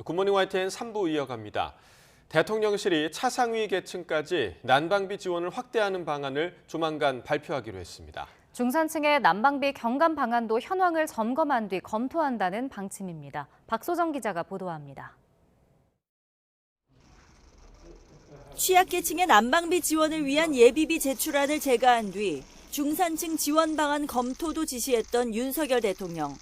굿모닝 YTN 3부 이어갑니다. 대통령실이 차상위 계층까지 난방비 지원을 확대하는 방안을 조만간 발표하기로 했습니다. 중산층의 난방비 경감 방안도 현황을 점검한 뒤 검토한다는 방침입니다. 박소정 기자가 보도합니다. 취약계층의 난방비 지원을 위한 예비비 제출안을 제거한 뒤 중산층 지원 방안 검토도 지시했던 윤석열 대통령.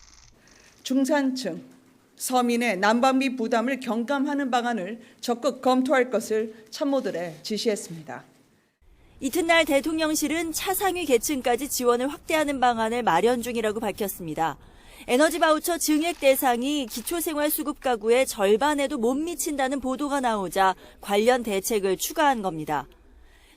중산층, 서민의 난방비 부담을 경감하는 방안을 적극 검토할 것을 참모들에 지시했습니다. 이튿날 대통령실은 차상위 계층까지 지원을 확대하는 방안을 마련 중이라고 밝혔습니다. 에너지 바우처 증액 대상이 기초생활수급 가구의 절반에도 못 미친다는 보도가 나오자 관련 대책을 추가한 겁니다.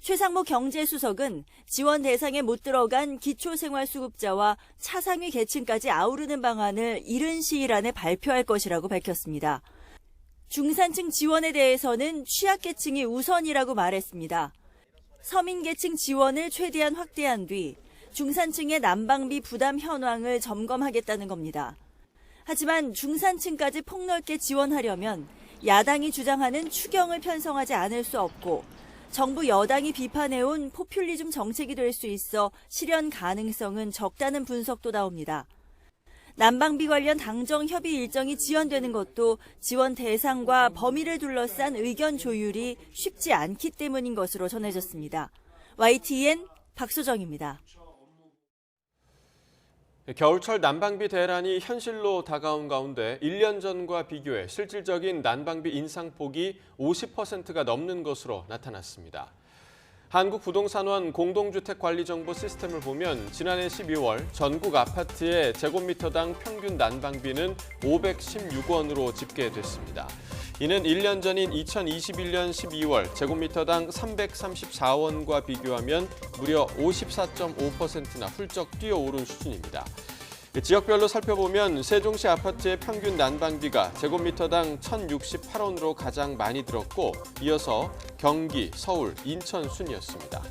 최상무 경제수석은 지원 대상에 못 들어간 기초생활수급자와 차상위 계층까지 아우르는 방안을 이른 시일 안에 발표할 것이라고 밝혔습니다. 중산층 지원에 대해서는 취약계층이 우선이라고 말했습니다. 서민계층 지원을 최대한 확대한 뒤 중산층의 난방비 부담 현황을 점검하겠다는 겁니다. 하지만 중산층까지 폭넓게 지원하려면 야당이 주장하는 추경을 편성하지 않을 수 없고 정부 여당이 비판해온 포퓰리즘 정책이 될 수 있어 실현 가능성은 적다는 분석도 나옵니다. 난방비 관련 당정 협의 일정이 지연되는 것도 지원 대상과 범위를 둘러싼 의견 조율이 쉽지 않기 때문인 것으로 전해졌습니다. YTN 박소정입니다. 겨울철 난방비 대란이 현실로 다가온 가운데 1년 전과 비교해 실질적인 난방비 인상폭이 50%가 넘는 것으로 나타났습니다. 한국부동산원 공동주택관리정보 시스템을 보면 지난해 12월 전국 아파트의 제곱미터당 평균 난방비는 516원으로 집계됐습니다. 이는 1년 전인 2021년 12월 제곱미터당 334원과 비교하면 무려 54.5%나 훌쩍 뛰어오른 수준입니다. 지역별로 살펴보면 세종시 아파트의 평균 난방비가 제곱미터당 1,068원으로 가장 많이 들었고 이어서 경기, 서울, 인천 순이었습니다.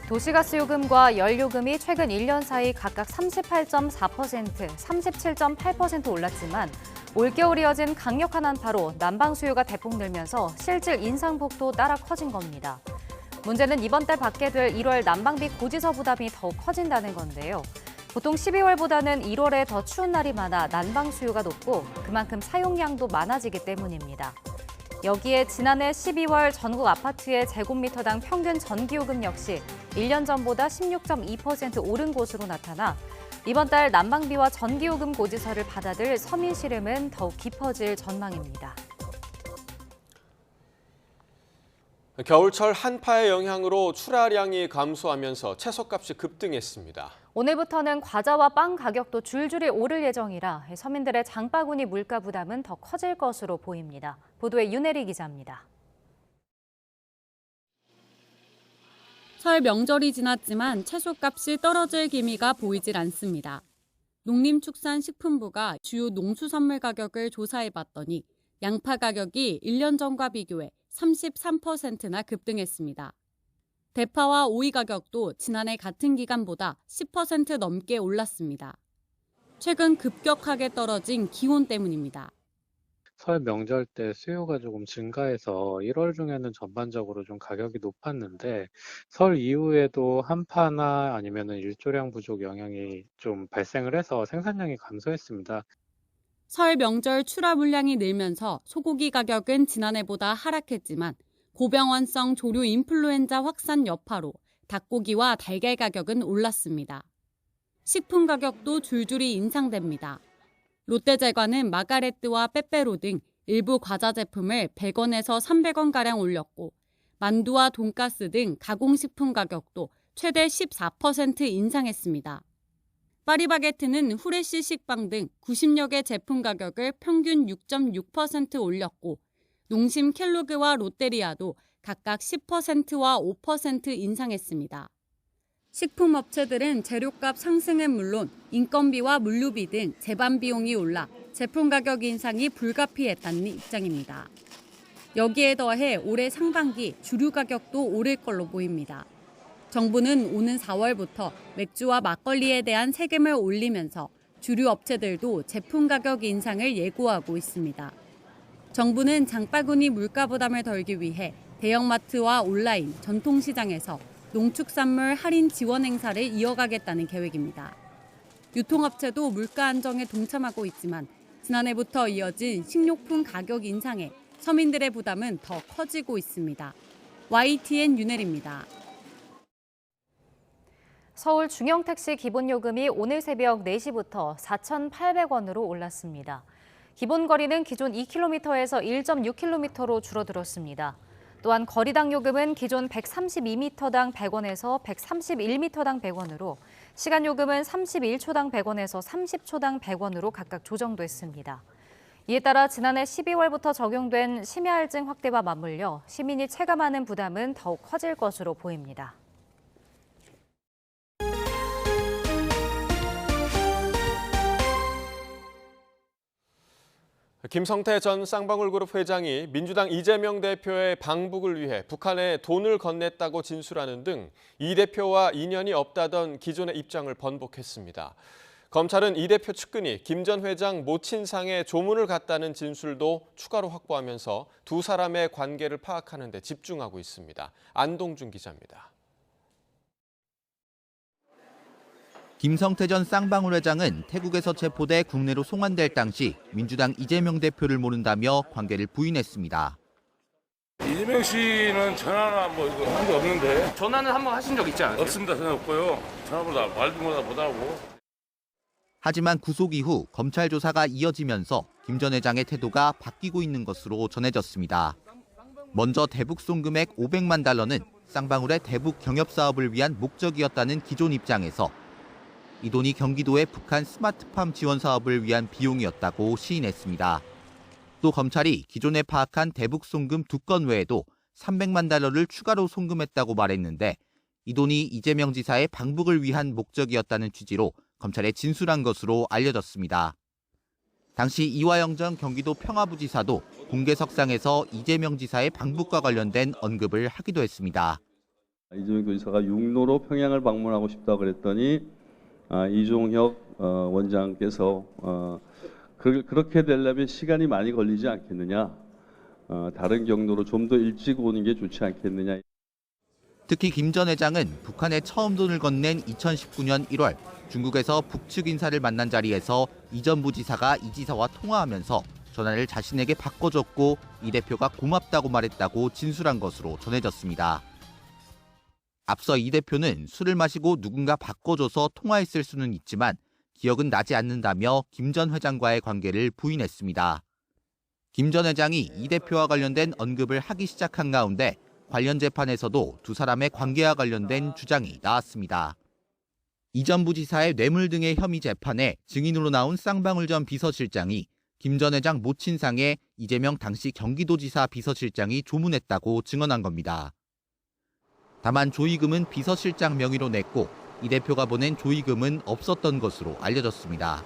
도시가스 요금과 연료금이 최근 1년 사이 각각 38.4%, 37.8% 올랐지만 올겨울 이어진 강력한 한파로 난방 수요가 대폭 늘면서 실질 인상폭도 따라 커진 겁니다. 문제는 이번 달 받게 될 1월 난방비 고지서 부담이 더욱 커진다는 건데요. 보통 12월보다는 1월에 더 추운 날이 많아 난방 수요가 높고 그만큼 사용량도 많아지기 때문입니다. 여기에 지난해 12월 전국 아파트의 제곱미터당 평균 전기요금 역시 1년 전보다 16.2% 오른 것으로 나타나 이번 달 난방비와 전기요금 고지서를 받아들 서민 시름은 더욱 깊어질 전망입니다. 겨울철 한파의 영향으로 출하량이 감소하면서 채소값이 급등했습니다. 오늘부터는 과자와 빵 가격도 줄줄이 오를 예정이라 서민들의 장바구니 물가 부담은 더 커질 것으로 보입니다. 보도에 윤혜리 기자입니다. 설 명절이 지났지만 채소값이 떨어질 기미가 보이질 않습니다. 농림축산식품부가 주요 농수산물 가격을 조사해봤더니 양파 가격이 1년 전과 비교해 33%나 급등했습니다. 대파와 오이 가격도 지난해 같은 기간보다 10% 넘게 올랐습니다. 최근 급격하게 떨어진 기온 때문입니다. 설 명절 때 수요가 조금 증가해서 1월 중에는 전반적으로 좀 가격이 높았는데 설 이후에도 한파나 아니면은 일조량 부족 영향이 좀 발생을 해서 생산량이 감소했습니다. 설 명절 출하 물량이 늘면서 소고기 가격은 지난해보다 하락했지만 고병원성 조류 인플루엔자 확산 여파로 닭고기와 달걀 가격은 올랐습니다. 식품 가격도 줄줄이 인상됩니다. 롯데제과는 마가레뜨와 빼빼로 등 일부 과자 제품을 100원에서 300원가량 올렸고 만두와 돈가스 등 가공식품 가격도 최대 14% 인상했습니다. 파리바게트는 후레쉬 식빵 등 90여 개 제품 가격을 평균 6.6% 올렸고 농심 켈로그와 롯데리아도 각각 10%와 5% 인상했습니다. 식품업체들은 재료값 상승은 물론 인건비와 물류비 등 제반 비용이 올라 제품 가격 인상이 불가피했다는 입장입니다. 여기에 더해 올해 상반기 주류 가격도 오를 걸로 보입니다. 정부는 오는 4월부터 맥주와 막걸리에 대한 세금을 올리면서 주류 업체들도 제품 가격 인상을 예고하고 있습니다. 정부는 장바구니 물가 부담을 덜기 위해 대형마트와 온라인, 전통시장에서 농축산물 할인 지원 행사를 이어가겠다는 계획입니다. 유통업체도 물가 안정에 동참하고 있지만 지난해부터 이어진 식료품 가격 인상에 서민들의 부담은 더 커지고 있습니다. YTN 윤혜리입니다. 서울 중형택시 기본요금이 오늘 새벽 4시부터 4,800원으로 올랐습니다. 기본 거리는 기존 2km에서 1.6km로 줄어들었습니다. 또한 거리당 요금은 기존 132m당 100원에서 131m당 100원으로, 시간 요금은 31초당 100원에서 30초당 100원으로 각각 조정됐습니다. 이에 따라 지난해 12월부터 적용된 심야할증 확대와 맞물려 시민이 체감하는 부담은 더욱 커질 것으로 보입니다. 김성태 전 쌍방울그룹 회장이 민주당 이재명 대표의 방북을 위해 북한에 돈을 건넸다고 진술하는 등 이 대표와 인연이 없다던 기존의 입장을 번복했습니다. 검찰은 이 대표 측근이 김 전 회장 모친상에 조문을 갔다는 진술도 추가로 확보하면서 두 사람의 관계를 파악하는 데 집중하고 있습니다. 안동준 기자입니다. 김성태 전 쌍방울 회장은 태국에서 체포돼 국내로 송환될 당시 민주당 이재명 대표를 모른다며 관계를 부인했습니다. 이재명 씨는 전화나 뭐 이거 한 게 없는데. 전화는 한번 하신 적 있지 않으세요? 없습니다. 전화 없고요. 전화보다 말도 못하고. 하지만 구속 이후 검찰 조사가 이어지면서 김 전 회장의 태도가 바뀌고 있는 것으로 전해졌습니다. 먼저 대북 송금액 500만 달러는 쌍방울의 대북 경협 사업을 위한 목적이었다는 기존 입장에서 이 돈이 경기도의 북한 스마트팜 지원 사업을 위한 비용이었다고 시인했습니다. 또 검찰이 기존에 파악한 대북 송금 2건 외에도 300만 달러를 추가로 송금했다고 말했는데 이 돈이 이재명 지사의 방북을 위한 목적이었다는 취지로 검찰에 진술한 것으로 알려졌습니다. 당시 이화영 전 경기도 평화부지사도 공개석상에서 이재명 지사의 방북과 관련된 언급을 하기도 했습니다. 이재명 지사가 육로로 평양을 방문하고 싶다고 그랬더니 이종혁 원장께서 그렇게 되려면 시간이 많이 걸리지 않겠느냐, 다른 경로로 좀 더 일찍 오는 게 좋지 않겠느냐. 특히 김 전 회장은 북한에 처음 돈을 건넨 2019년 1월 중국에서 북측 인사를 만난 자리에서 이 전 부지사가 이 지사와 통화하면서 전화를 자신에게 바꿔줬고 이 대표가 고맙다고 말했다고 진술한 것으로 전해졌습니다. 앞서 이 대표는 술을 마시고 누군가 바꿔줘서 통화했을 수는 있지만 기억은 나지 않는다며 김 전 회장과의 관계를 부인했습니다. 김 전 회장이 이 대표와 관련된 언급을 하기 시작한 가운데 관련 재판에서도 두 사람의 관계와 관련된 주장이 나왔습니다. 이 전 부지사의 뇌물 등의 혐의 재판에 증인으로 나온 쌍방울 전 비서실장이 김 전 회장 모친상에 이재명 당시 경기도지사 비서실장이 조문했다고 증언한 겁니다. 다만 조의금은 비서실장 명의로 냈고 이 대표가 보낸 조의금은 없었던 것으로 알려졌습니다.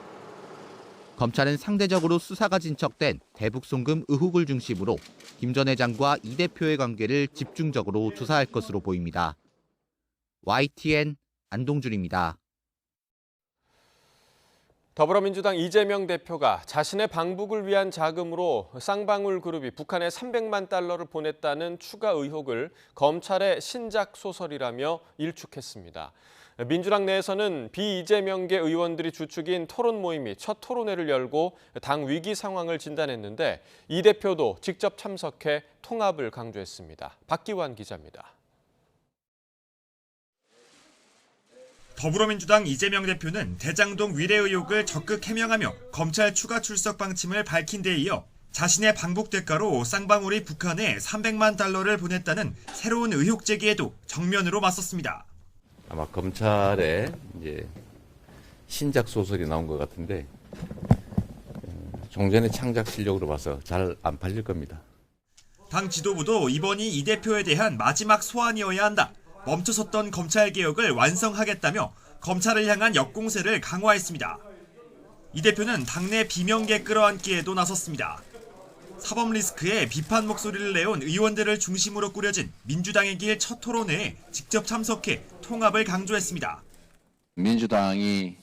검찰은 상대적으로 수사가 진척된 대북 송금 의혹을 중심으로 김 전 회장과 이 대표의 관계를 집중적으로 조사할 것으로 보입니다. YTN 안동준입니다. 더불어민주당 이재명 대표가 자신의 방북을 위한 자금으로 쌍방울 그룹이 북한에 300만 달러를 보냈다는 추가 의혹을 검찰의 신작 소설이라며 일축했습니다. 민주당 내에서는 비이재명계 의원들이 주축인 토론 모임이 첫 토론회를 열고 당 위기 상황을 진단했는데 이 대표도 직접 참석해 통합을 강조했습니다. 박기환 기자입니다. 더불어민주당 이재명 대표는 대장동 위례 의혹을 적극 해명하며 검찰 추가 출석 방침을 밝힌 데 이어 자신의 방북 대가로 쌍방울이 북한에 300만 달러를 보냈다는 새로운 의혹 제기에도 정면으로 맞섰습니다. 아마 검찰의 이제 신작 소설이 나온 것 같은데 종전의 창작 실력으로 봐서 잘 안 팔릴 겁니다. 당 지도부도 이번이 이 대표에 대한 마지막 소환이어야 한다. 멈춰섰던 검찰개혁을 완성하겠다며 검찰을 향한 역공세를 강화했습니다. 이 대표는 당내 비명계 끌어안기에도 나섰습니다. 사법 리스크에 비판 목소리를 내온 의원들을 중심으로 꾸려진 민주당의 길 첫 토론회에 직접 참석해 통합을 강조했습니다. 민주당이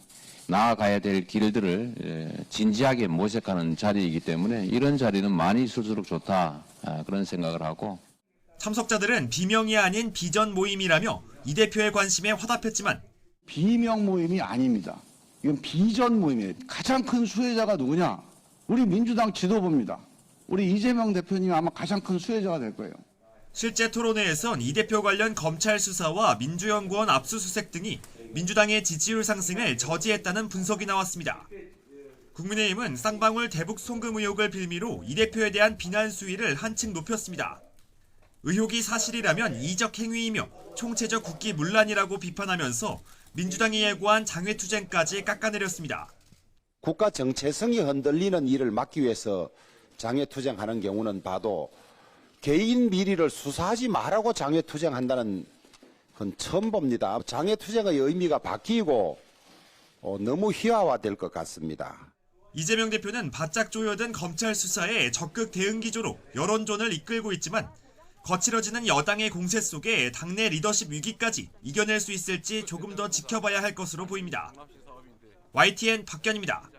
나아가야 될 길들을 진지하게 모색하는 자리이기 때문에 이런 자리는 많이 있을수록 좋다, 그런 생각을 하고. 참석자들은 비명이 아닌 비전 모임이라며 이 대표의 관심에 화답했지만 비명 모임이 아닙니다. 이건 비전 모임이에요. 가장 큰 수혜자가 누구냐? 우리 민주당 지도부입니다. 우리 이재명 대표님이 아마 가장 큰 수혜자가 될 거예요. 실제 토론회에선 이 대표 관련 검찰 수사와 민주연구원 압수수색 등이 민주당의 지지율 상승을 저지했다는 분석이 나왔습니다. 국민의힘은 쌍방울 대북 송금 의혹을 빌미로 이 대표에 대한 비난 수위를 한층 높였습니다. 의혹이 사실이라면 이적 행위이며 총체적 국기 문란이라고 비판하면서 민주당이 예고한 장외투쟁까지 깎아내렸습니다. 국가 정체성이 흔들리는 일을 막기 위해서 장외투쟁하는 경우는 봐도 개인 비리를 수사하지 말라고 장외투쟁한다는 건 처음 봅니다. 장외투쟁의 의미가 바뀌고 너무 희화화될 것 같습니다. 이재명 대표는 바짝 조여든 검찰 수사에 적극 대응 기조로 여론전을 이끌고 있지만 거칠어지는 여당의 공세 속에 당내 리더십 위기까지 이겨낼 수 있을지 조금 더 지켜봐야 할 것으로 보입니다. YTN 박견입니다.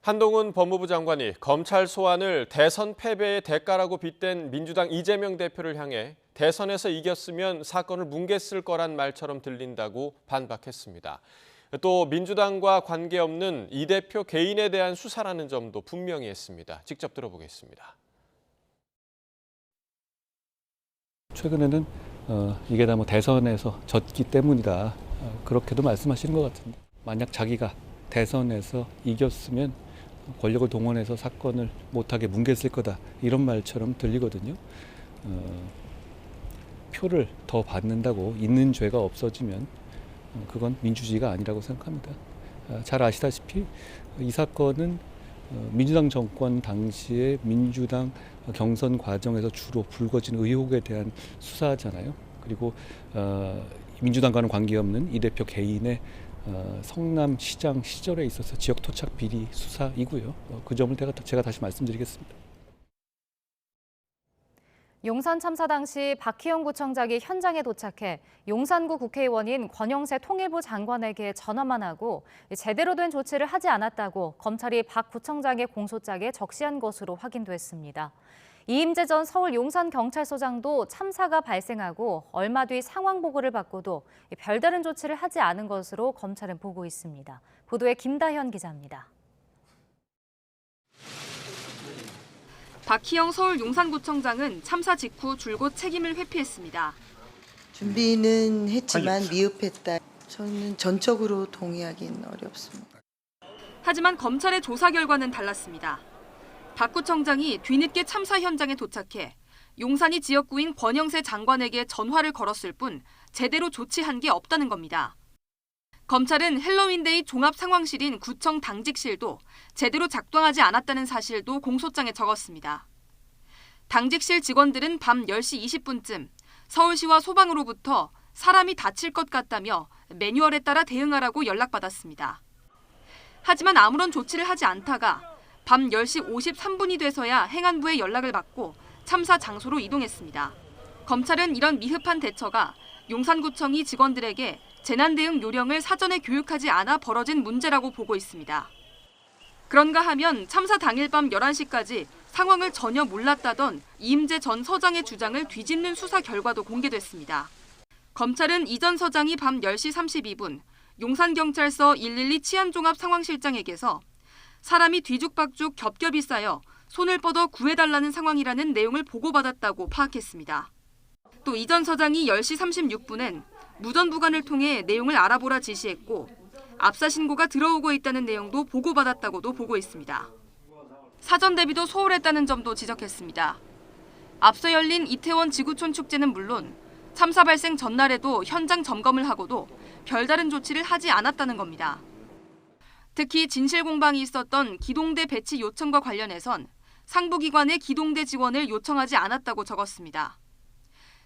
한동훈 법무부 장관이 검찰 소환을 대선 패배의 대가라고 빗댄 민주당 이재명 대표를 향해 대선에서 이겼으면 사건을 뭉갰을 거란 말처럼 들린다고 반박했습니다. 또 민주당과 관계없는 이 대표 개인에 대한 수사라는 점도 분명히 했습니다. 직접 들어보겠습니다. 최근에는 이게 다 대선에서 졌기 때문이다. 그렇게도 말씀하시는 것 같은데, 만약 자기가 대선에서 이겼으면 권력을 동원해서 사건을 못하게 뭉갰을 거다, 이런 말처럼 들리거든요. 표를 더 받는다고 있는 죄가 없어지면 그건 민주주의가 아니라고 생각합니다. 잘 아시다시피 이 사건은 민주당 정권 당시에 민주당 경선 과정에서 주로 불거진 의혹에 대한 수사잖아요. 그리고 민주당과는 관계없는 이 대표 개인의 성남시장 시절에 있어서 지역 토착 비리 수사이고요. 그 점을 제가 다시 말씀드리겠습니다. 용산 참사 당시 박희영 구청장이 현장에 도착해 용산구 국회의원인 권영세 통일부 장관에게 전화만 하고 제대로 된 조치를 하지 않았다고 검찰이 박 구청장의 공소장에 적시한 것으로 확인됐습니다. 이임재 전 서울 용산경찰서장도 참사가 발생하고 얼마 뒤 상황 보고를 받고도 별다른 조치를 하지 않은 것으로 검찰은 보고 있습니다. 보도에 김다현 기자입니다. 박희영 서울 용산구청장은 참사 직후 줄곧 책임을 회피했습니다. 준비는 했지만 미흡했다. 저는 전적으로 동의하기는 어렵습니다. 하지만 검찰의 조사 결과는 달랐습니다. 박 구청장이 뒤늦게 참사 현장에 도착해 용산이 지역구인 권영세 장관에게 전화를 걸었을 뿐 제대로 조치한 게 없다는 겁니다. 검찰은 헬로윈데이 종합상황실인 구청 당직실도 제대로 작동하지 않았다는 사실도 공소장에 적었습니다. 당직실 직원들은 밤 10시 20분쯤 서울시와 소방으로부터 사람이 다칠 것 같다며 매뉴얼에 따라 대응하라고 연락받았습니다. 하지만 아무런 조치를 하지 않다가 밤 10시 53분이 돼서야 행안부에 연락을 받고 참사 장소로 이동했습니다. 검찰은 이런 미흡한 대처가 용산구청이 직원들에게 재난대응 요령을 사전에 교육하지 않아 벌어진 문제라고 보고 있습니다. 그런가 하면 참사 당일 밤 11시까지 상황을 전혀 몰랐다던 이임재 전 서장의 주장을 뒤집는 수사 결과도 공개됐습니다. 검찰은 이 전 서장이 밤 10시 32분 용산경찰서 112 치안종합상황실장에게서 사람이 뒤죽박죽 겹겹이 쌓여 손을 뻗어 구해달라는 상황이라는 내용을 보고받았다고 파악했습니다. 또 이 전 서장이 10시 36분엔 무전부관을 통해 내용을 알아보라 지시했고 압사 신고가 들어오고 있다는 내용도 보고받았다고도 보고 있습니다. 사전 대비도 소홀했다는 점도 지적했습니다. 앞서 열린 이태원 지구촌 축제는 물론 참사 발생 전날에도 현장 점검을 하고도 별다른 조치를 하지 않았다는 겁니다. 특히 진실 공방이 있었던 기동대 배치 요청과 관련해선 상부기관의 기동대 지원을 요청하지 않았다고 적었습니다.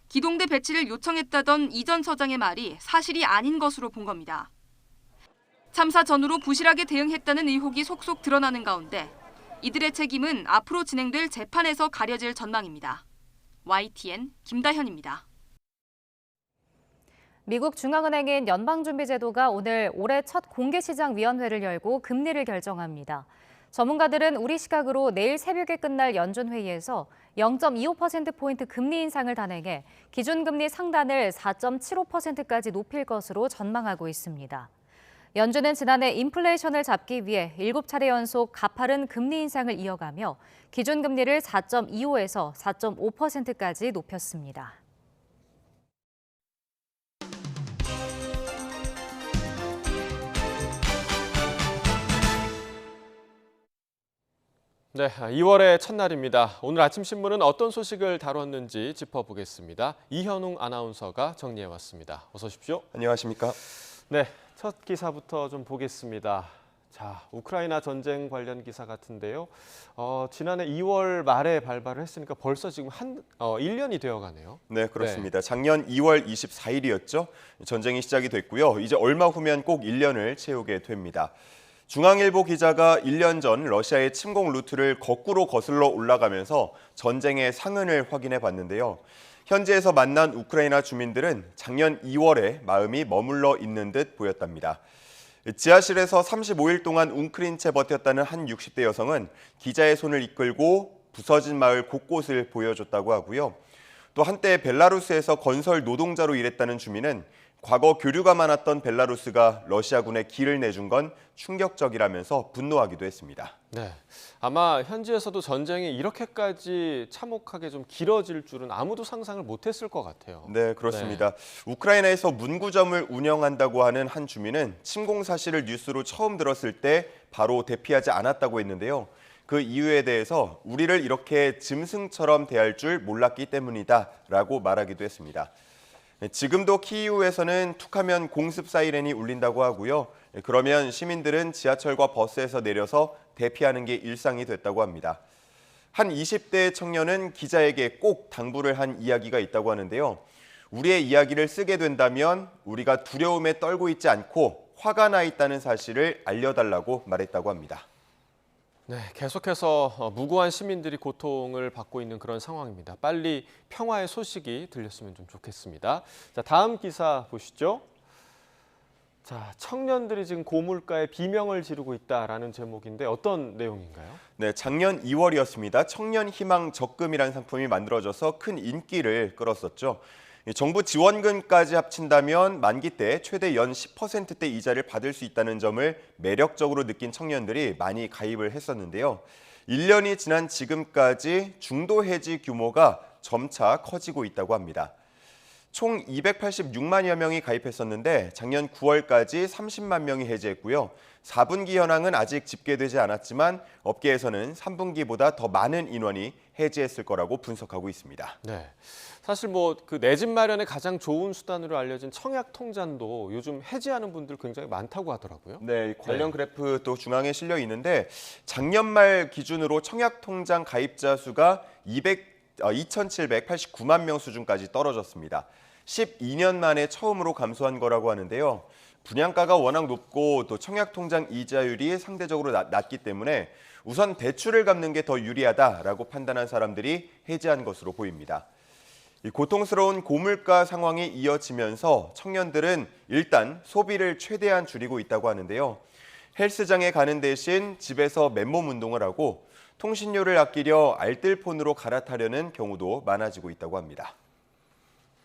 기동대 배치를 요청했다던 이 전 서장의 말이 사실이 아닌 것으로 본 겁니다. 참사 전후로 부실하게 대응했다는 의혹이 속속 드러나는 가운데 이들의 책임은 앞으로 진행될 재판에서 가려질 전망입니다. YTN 김다현입니다. 미국 중앙은행인 연방준비제도가 오늘 올해 첫 공개시장위원회를 열고 금리를 결정합니다. 전문가들은 우리 시각으로 내일 새벽에 끝날 연준회의에서 0.25%포인트 금리 인상을 단행해 기준금리 상단을 4.75%까지 높일 것으로 전망하고 있습니다. 연준은 지난해 인플레이션을 잡기 위해 7차례 연속 가파른 금리 인상을 이어가며 기준금리를 4.25에서 4.5%까지 높였습니다. 네, 2월의 첫날입니다. 오늘 아침 신문은 어떤 소식을 다뤘는지 짚어보겠습니다. 이현웅 아나운서가 정리해왔습니다. 어서 오십시오. 안녕하십니까? 네, 첫 기사부터 좀 보겠습니다. 자, 우크라이나 전쟁 관련 기사 같은데요. 지난해 2월 말에 발발을 했으니까 벌써 지금 1년이 되어가네요. 네, 그렇습니다. 작년 2월 24일이었죠. 전쟁이 시작이 됐고요. 이제 얼마 후면 꼭 1년을 채우게 됩니다. 중앙일보 기자가 1년 전 러시아의 침공 루트를 거꾸로 거슬러 올라가면서 전쟁의 상흔을 확인해 봤는데요. 현지에서 만난 우크라이나 주민들은 작년 2월에 마음이 머물러 있는 듯 보였답니다. 지하실에서 35일 동안 웅크린 채 버텼다는 한 60대 여성은 기자의 손을 이끌고 부서진 마을 곳곳을 보여줬다고 하고요. 또 한때 벨라루스에서 건설 노동자로 일했다는 주민은 과거 교류가 많았던 벨라루스가 러시아군에 길을 내준 건 충격적이라면서 분노하기도 했습니다. 네, 아마 현지에서도 전쟁이 이렇게까지 참혹하게 좀 길어질 줄은 아무도 상상을 못했을 것 같아요. 네, 그렇습니다. 네. 우크라이나에서 문구점을 운영한다고 하는 한 주민은 침공 사실을 뉴스로 처음 들었을 때 바로 대피하지 않았다고 했는데요. 그 이유에 대해서 우리를 이렇게 짐승처럼 대할 줄 몰랐기 때문이다라고 말하기도 했습니다. 지금도 키이우에서는 툭하면 공습 사이렌이 울린다고 하고요. 그러면 시민들은 지하철과 버스에서 내려서 대피하는 게 일상이 됐다고 합니다. 한 20대 청년은 기자에게 꼭 당부를 한 이야기가 있다고 하는데요. 우리의 이야기를 쓰게 된다면 우리가 두려움에 떨고 있지 않고 화가 나 있다는 사실을 알려달라고 말했다고 합니다. 네, 계속해서 무고한 시민들이 고통을 받고 있는 그런 상황입니다. 빨리 평화의 소식이 들렸으면 좀 좋겠습니다. 자, 다음 기사 보시죠. 자, 청년들이 지금 고물가에 비명을 지르고 있다라는 제목인데 어떤 내용인가요? 네, 작년 2월이었습니다. 청년 희망 적금이라는 상품이 만들어져서 큰 인기를 끌었었죠. 정부 지원금까지 합친다면 만기 때 최대 연 10%대 이자를 받을 수 있다는 점을 매력적으로 느낀 청년들이 많이 가입을 했었는데요. 1년이 지난 지금까지 중도 해지 규모가 점차 커지고 있다고 합니다. 총 286만여 명이 가입했었는데 작년 9월까지 30만 명이 해지했고요. 4분기 현황은 아직 집계되지 않았지만 업계에서는 3분기보다 더 많은 인원이 해지했을 거라고 분석하고 있습니다. 네, 사실 그 내 집 마련에 가장 좋은 수단으로 알려진 청약 통장도 요즘 해지하는 분들 굉장히 많다고 하더라고요. 네, 관련 그래프 또 중앙에 실려 있는데 작년 말 기준으로 청약 통장 가입자 수가 2,789만 명 수준까지 떨어졌습니다. 12년 만에 처음으로 감소한 거라고 하는데요. 분양가가 워낙 높고 또 청약통장 이자율이 상대적으로 낮기 때문에 우선 대출을 갚는 게 더 유리하다라고 판단한 사람들이 해지한 것으로 보입니다. 이 고통스러운 고물가 상황이 이어지면서 청년들은 일단 소비를 최대한 줄이고 있다고 하는데요. 헬스장에 가는 대신 집에서 맨몸 운동을 하고 통신료를 아끼려 알뜰폰으로 갈아타려는 경우도 많아지고 있다고 합니다.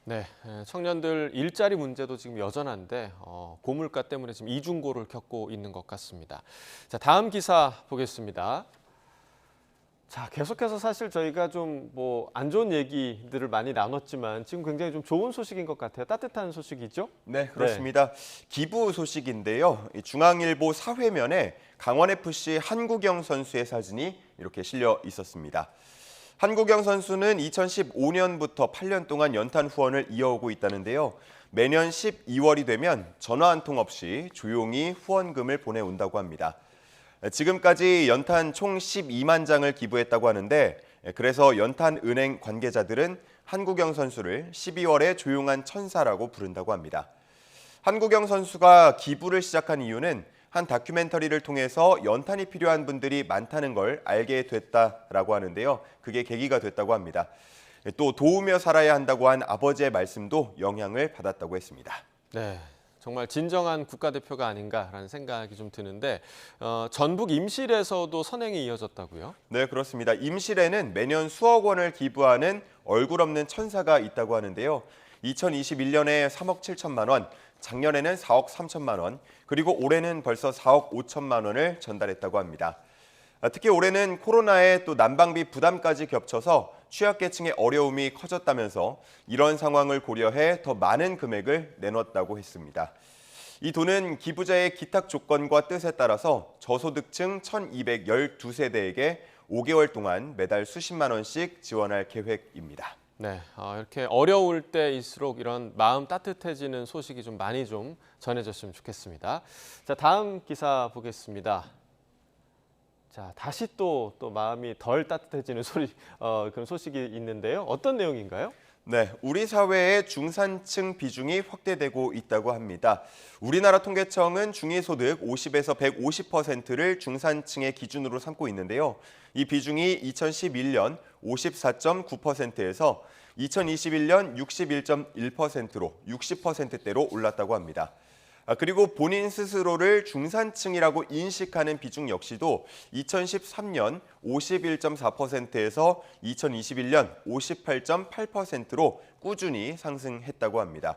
네, 청년들 일자리 문제도 지금 여전한데 고물가 때문에 지금 이중고를 겪고 있는 것 같습니다. 자, 다음 기사 보겠습니다. 자, 계속해서 사실 저희가 좀 안 좋은 얘기들을 많이 나눴지만 지금 굉장히 좀 좋은 소식인 것 같아요. 따뜻한 소식이죠? 네, 그렇습니다. 네. 기부 소식인데요. 중앙일보 사회면에 강원FC 한국영 선수의 사진이 이렇게 실려 있었습니다. 한국영 선수는 2015년부터 8년 동안 연탄 후원을 이어오고 있다는데요. 매년 12월이 되면 전화 한 통 없이 조용히 후원금을 보내온다고 합니다. 지금까지 연탄 총 12만 장을 기부했다고 하는데 그래서 연탄은행 관계자들은 한국영 선수를 12월의 조용한 천사라고 부른다고 합니다. 한국영 선수가 기부를 시작한 이유는 한 다큐멘터리를 통해서 연탄이 필요한 분들이 많다는 걸 알게 됐다라고 하는데요. 그게 계기가 됐다고 합니다. 또 도우며 살아야 한다고 한 아버지의 말씀도 영향을 받았다고 했습니다. 네. 정말 진정한 국가대표가 아닌가라는 생각이 좀 드는데 전북 임실에서도 선행이 이어졌다고요? 네, 그렇습니다. 임실에는 매년 수억 원을 기부하는 얼굴 없는 천사가 있다고 하는데요. 2021년에 3억 7천만 원, 작년에는 4억 3천만 원, 그리고 올해는 벌써 4억 5천만 원을 전달했다고 합니다. 특히 올해는 코로나에 또 난방비 부담까지 겹쳐서 취약계층의 어려움이 커졌다면서 이런 상황을 고려해 더 많은 금액을 내놓았다고 했습니다. 이 돈은 기부자의 기탁 조건과 뜻에 따라서 저소득층 1,212세대에게 5개월 동안 매달 수십만 원씩 지원할 계획입니다. 네, 이렇게 어려울 때일수록 이런 마음 따뜻해지는 소식이 좀 많이 좀 전해졌으면 좋겠습니다. 자, 다음 기사 보겠습니다. 자, 다시 또 마음이 덜 따뜻해지는 그런 소식이 있는데요. 어떤 내용인가요? 네, 우리 사회의 중산층 비중이 확대되고 있다고 합니다. 우리나라 통계청은 중위소득 50에서 150%를 중산층의 기준으로 삼고 있는데요. 이 비중이 2011년 54.9%에서 2021년 61.1%로 60%대로 올랐다고 합니다. 그리고 본인 스스로를 중산층이라고 인식하는 비중 역시도 2013년 51.4%에서 2021년 58.8%로 꾸준히 상승했다고 합니다.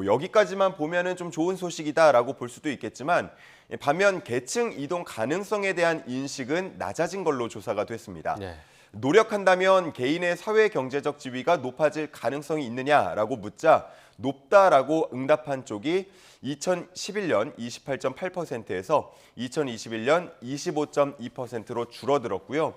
여기까지만 보면은 좀 좋은 소식이다라고 볼 수도 있겠지만 반면 계층 이동 가능성에 대한 인식은 낮아진 걸로 조사가 됐습니다. 네. 노력한다면 개인의 사회 경제적 지위가 높아질 가능성이 있느냐라고 묻자 높다라고 응답한 쪽이 2011년 28.8%에서 2021년 25.2%로 줄어들었고요.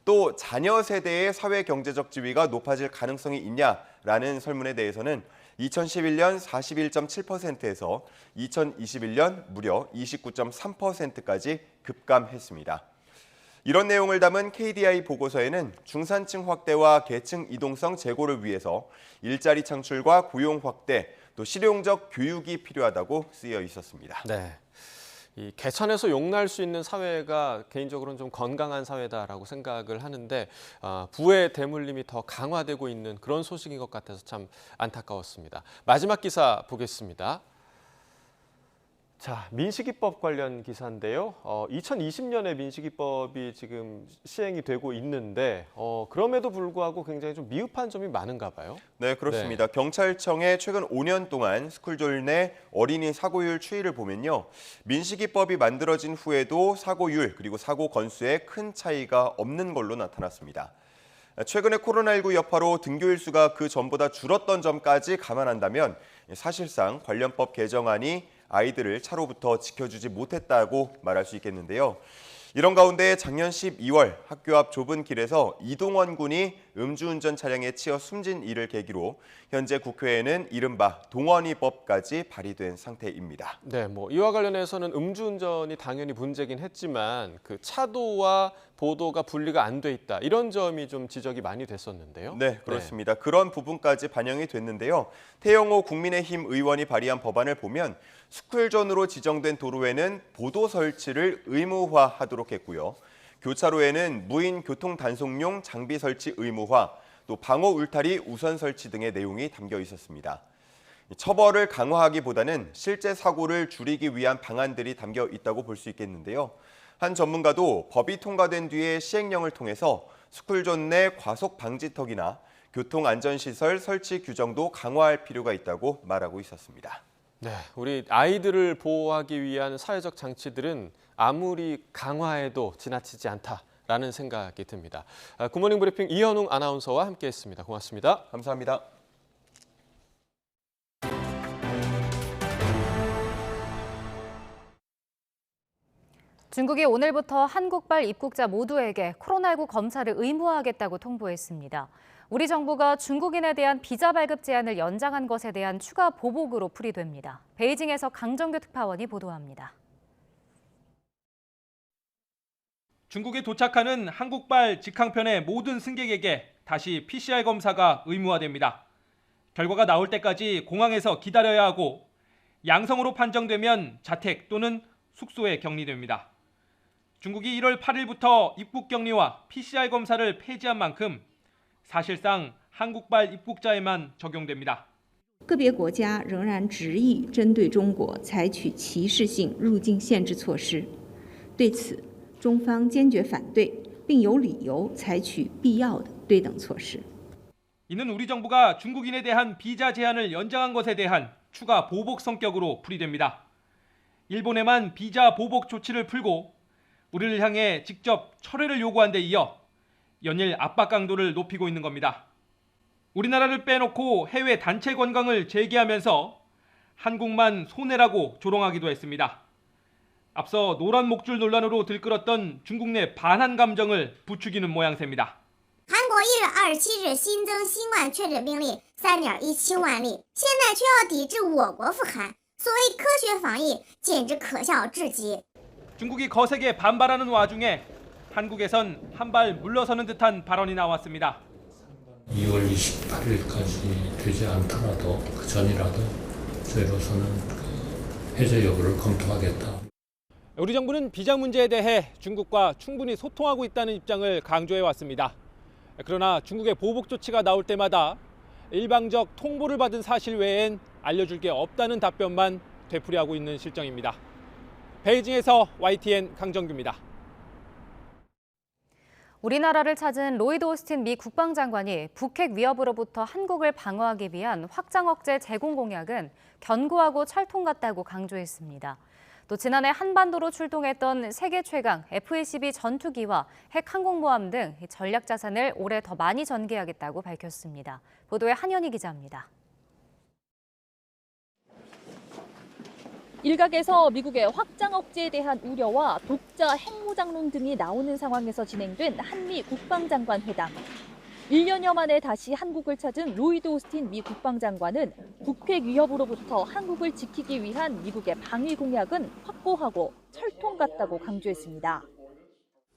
또 자녀 세대의 사회 경제적 지위가 높아질 가능성이 있냐라는 설문에 대해서는 2011년 41.7%에서 2021년 무려 29.3%까지 급감했습니다. 이런 내용을 담은 KDI 보고서에는 중산층 확대와 계층 이동성 제고를 위해서 일자리 창출과 고용 확대, 또 실용적 교육이 필요하다고 쓰여 있었습니다. 네, 이 개천에서 용날 수 있는 사회가 개인적으로는 좀 건강한 사회다라고 생각을 하는데 부의 대물림이 더 강화되고 있는 그런 소식인 것 같아서 참 안타까웠습니다. 마지막 기사 보겠습니다. 자, 민식이법 관련 기사인데요. 2020년에 민식이법이 지금 시행이 되고 있는데 그럼에도 불구하고 굉장히 좀 미흡한 점이 많은가 봐요. 네, 그렇습니다. 경찰청의 최근 5년 동안 스쿨존 내 어린이 사고율 추이를 보면요. 민식이법이 만들어진 후에도 사고율 그리고 사고 건수에 큰 차이가 없는 걸로 나타났습니다. 최근에 코로나19 여파로 등교일 수가 그 전보다 줄었던 점까지 감안한다면 사실상 관련법 개정안이 아이들을 차로부터 지켜주지 못했다고 말할 수 있겠는데요. 이런 가운데 작년 12월 학교 앞 좁은 길에서 이동원 군이 음주운전 차량에 치여 숨진 일을 계기로 현재 국회에는 이른바 동원이법까지 발의된 상태입니다. 네, 이와 관련해서는 음주운전이 당연히 문제긴 했지만 그 차도와 보도가 분리가 안 돼 있다. 이런 점이 좀 지적이 많이 됐었는데요. 네, 그렇습니다. 그런 부분까지 반영이 됐는데요. 태영호 국민의힘 의원이 발의한 법안을 보면 스쿨존으로 지정된 도로에는 보도 설치를 의무화하도록 했고요. 교차로에는 무인 교통 단속용 장비 설치 의무화, 또 방호 울타리 우선 설치 등의 내용이 담겨 있었습니다. 처벌을 강화하기보다는 실제 사고를 줄이기 위한 방안들이 담겨 있다고 볼 수 있겠는데요. 한 전문가도 법이 통과된 뒤에 시행령을 통해서 스쿨존 내 과속 방지턱이나 교통안전시설 설치 규정도 강화할 필요가 있다고 말하고 있었습니다. 네, 우리 아이들을 보호하기 위한 사회적 장치들은 아무리 강화해도 지나치지 않다라는 생각이 듭니다. 굿모닝 브리핑 이현웅 아나운서와 함께했습니다. 고맙습니다. 감사합니다. 중국이 오늘부터 한국발 입국자 모두에게 코로나19 검사를 의무화하겠다고 통보했습니다. 우리 정부가 중국인에 대한 비자 발급 제한을 연장한 것에 대한 추가 보복으로 풀이됩니다. 베이징에서 강정규 특파원이 보도합니다. 중국에 도착하는 한국발 직항편의 모든 승객에게 다시 PCR 검사가 의무화됩니다. 결과가 나올 때까지 공항에서 기다려야 하고 양성으로 판정되면 자택 또는 숙소에 격리됩니다. 중국이 1월 8일부터 입국 격리와 PCR 검사를 폐지한 만큼 사실상 한국발 입국자에만 적용됩니다. 个别国家仍然执意针对中国采取歧视性入境限制措施，对此，中方坚决反对，并有理由采取必要的对等措施。 이는 우리 정부가 중국인에 대한 비자 제한을 연장한 것에 대한 추가 보복 성격으로 풀이됩니다. 일본에만 비자 보복 조치를 풀고 우리를 향해 직접 철회를 요구한 데 이어 연일 압박 강도를 높이고 있는 겁니다. 우리나라를 빼놓고 해외 단체 관광을 재개하면서 한국만 손해라고 조롱하기도 했습니다. 앞서 노란 목줄 논란으로 들끓었던 중국 내 반한 감정을 부추기는 모양새입니다. 韩国1月27日新增新冠确诊病例 3.17万例，现在却要抵制我国赴韩，所谓科学防疫简直可笑至极。 중국이 거세게 반발하는 와중에 한국에선 한 발 물러서는 듯한 발언이 나왔습니다. 2월 28일까지 되지 않더라도 그 전이라도 저희로서는 해제 여부를 검토하겠다. 우리 정부는 비자 문제에 대해 중국과 충분히 소통하고 있다는 입장을 강조해 왔습니다. 그러나 중국의 보복 조치가 나올 때마다 일방적 통보를 받은 사실 외엔 알려줄 게 없다는 답변만 되풀이하고 있는 실정입니다. 베이징에서 YTN 강정규입니다. 우리나라를 찾은 로이드 오스틴 미 국방장관이 북핵 위협으로부터 한국을 방어하기 위한 확장 억제 제공 공약은 견고하고 철통 같다고 강조했습니다. 또 지난해 한반도로 출동했던 세계 최강 F-22 전투기와 핵 항공모함 등 전략 자산을 올해 더 많이 전개하겠다고 밝혔습니다. 보도에 한현희 기자입니다. 일각에서 미국의 확장 억제에 대한 우려와 독자 핵무장론 등이 나오는 상황에서 진행된 한미 국방장관 회담. 1년여 만에 다시 한국을 찾은 로이드 오스틴 미 국방장관은 북핵 위협으로부터 한국을 지키기 위한 미국의 방위 공약은 확고하고 철통 같다고 강조했습니다.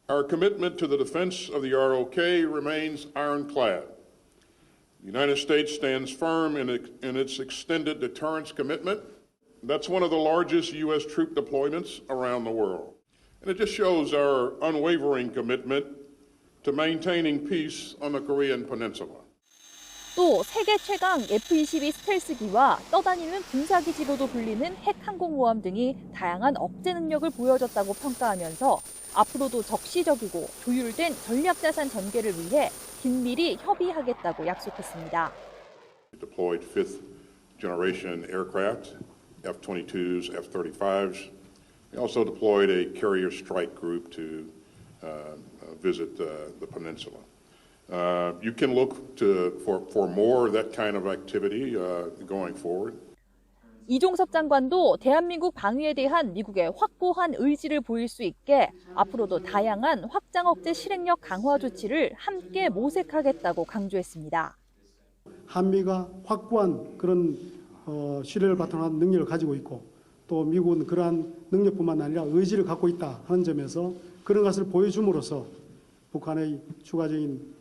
Our commitment to the defense of the ROK remains ironclad. The United States stands firm in its extended deterrence commitment. That's one of the largest U.S. troop deployments around the world. And it just shows our unwavering commitment to maintaining peace on the Korean Peninsula. 또 세계 최강 F-22 스텔스기와 떠다니는 군사기지로도 불리는 핵 항공모함 등이 다양한 억제 능력을 보여줬다고 평가하면서 앞으로도 적시적이고 조율된 전략자산 전개를 위해 긴밀히 협의하겠다고 약속했습니다. Deployed fifth generation aircraft, F-22s, F-35s. We also deployed a carrier strike group to visit the peninsula. You can look for more of that kind of activity going forward. 이종섭 장관도 대한민국 방위에 대한 미국의 확고한 의지를 보일 수 있게 앞으로도 다양한 확장 억제 실행력 강화 조치를 함께 모색하겠다고 강조했습니다. 한미가 확고한 그런 신뢰를 바탕으로 한 능력을 가지고 있고 또 미국은 그러한 능력뿐만 아니라 의지를 갖고 있다 하는 점에서 그런 것을 보여줌으로써 북한의 추가적인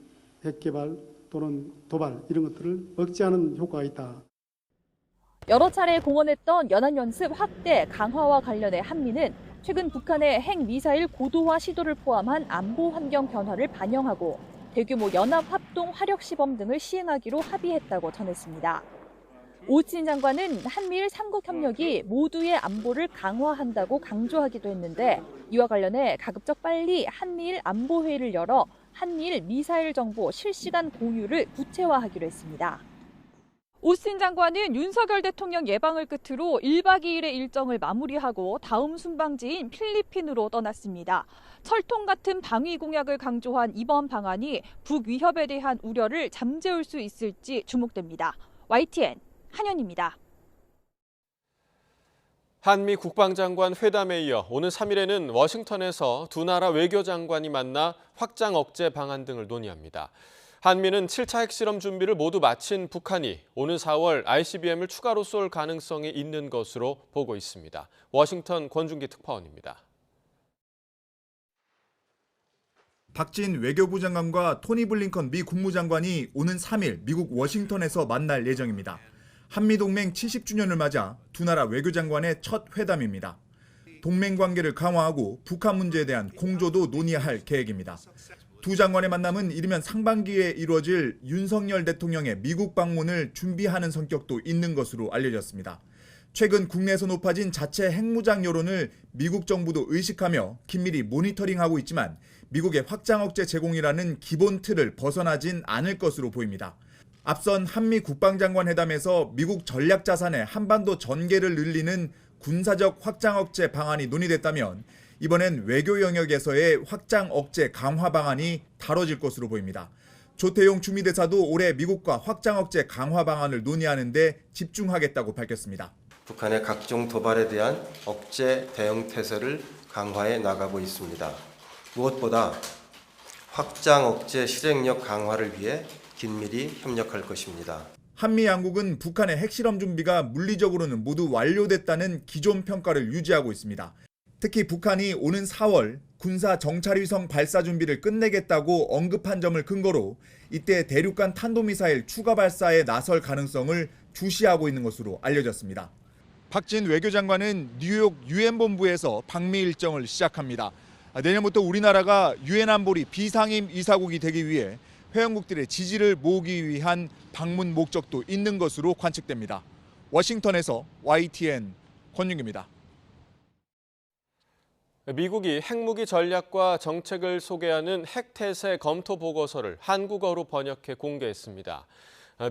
핵 개발 또는 도발 이런 것들을 억제하는 효과가 있다. 여러 차례 공언했던 연합연습 확대 강화와 관련해 한미는 최근 북한의 핵미사일 고도화 시도를 포함한 안보 환경 변화를 반영하고 대규모 연합합동 화력 시범 등을 시행하기로 합의했다고 전했습니다. 오스틴 장관은 한미일 3국 협력이 모두의 안보를 강화한다고 강조하기도 했는데 이와 관련해 가급적 빨리 한미일 안보회의를 열어 한미일 미사일 정보 실시간 공유를 구체화하기로 했습니다. 오스틴 장관은 윤석열 대통령 예방을 끝으로 1박 2일의 일정을 마무리하고 다음 순방지인 필리핀으로 떠났습니다. 철통 같은 방위 공약을 강조한 이번 방안이 북위협에 대한 우려를 잠재울 수 있을지 주목됩니다. YTN 한현입니다. 한미 국방장관 회담에 이어 오는 3일에는 워싱턴에서 두 나라 외교장관이 만나 확장 억제 방안 등을 논의합니다. 한미는 7차 핵실험 준비를 모두 마친 북한이 오는 4월 ICBM을 추가로 쏠 가능성이 있는 것으로 보고 있습니다. 워싱턴 권준기 특파원입니다. 박진 외교부 장관과 토니 블링컨 미 국무장관이 오는 3일 미국 워싱턴에서 만날 예정입니다. 한미동맹 70주년을 맞아 두 나라 외교장관의 첫 회담입니다. 동맹 관계를 강화하고 북한 문제에 대한 공조도 논의할 계획입니다. 두 장관의 만남은 이르면 상반기에 이루어질 윤석열 대통령의 미국 방문을 준비하는 성격도 있는 것으로 알려졌습니다. 최근 국내에서 높아진 자체 핵무장 여론을 미국 정부도 의식하며 긴밀히 모니터링하고 있지만 미국의 확장 억제 제공이라는 기본 틀을 벗어나진 않을 것으로 보입니다. 앞선 한미 국방장관 회담에서 미국 전략자산의 한반도 전개를 늘리는 군사적 확장 억제 방안이 논의됐다면 이번엔 외교 영역에서의 확장 억제 강화 방안이 다뤄질 것으로 보입니다. 조태용 주미대사도 올해 미국과 확장 억제 강화 방안을 논의하는 데 집중하겠다고 밝혔습니다. 북한의 각종 도발에 대한 억제 대응 태세를 강화해 나가고 있습니다. 무엇보다 확장 억제 실행력 강화를 위해 긴밀히 협력할 것입니다. 한미 양국은 북한의 핵실험 준비가 물리적으로는 모두 완료됐다는 기존 평가를 유지하고 있습니다. 특히 북한이 오는 4월 군사 정찰위성 발사 준비를 끝내겠다고 언급한 점을 근거로 이때 대륙간 탄도미사일 추가 발사에 나설 가능성을 주시하고 있는 것으로 알려졌습니다. 박진 외교장관은 뉴욕 유엔 본부에서 방미 일정을 시작합니다. 내년부터 우리나라가 유엔 안보리 비상임 이사국이 되기 위해 회원국들의 지지를 모으기 위한 방문 목적도 있는 것으로 관측됩니다. 워싱턴에서 YTN 권윤규입니다. 미국이 핵무기 전략과 정책을 소개하는 핵태세 검토 보고서를 한국어로 번역해 공개했습니다.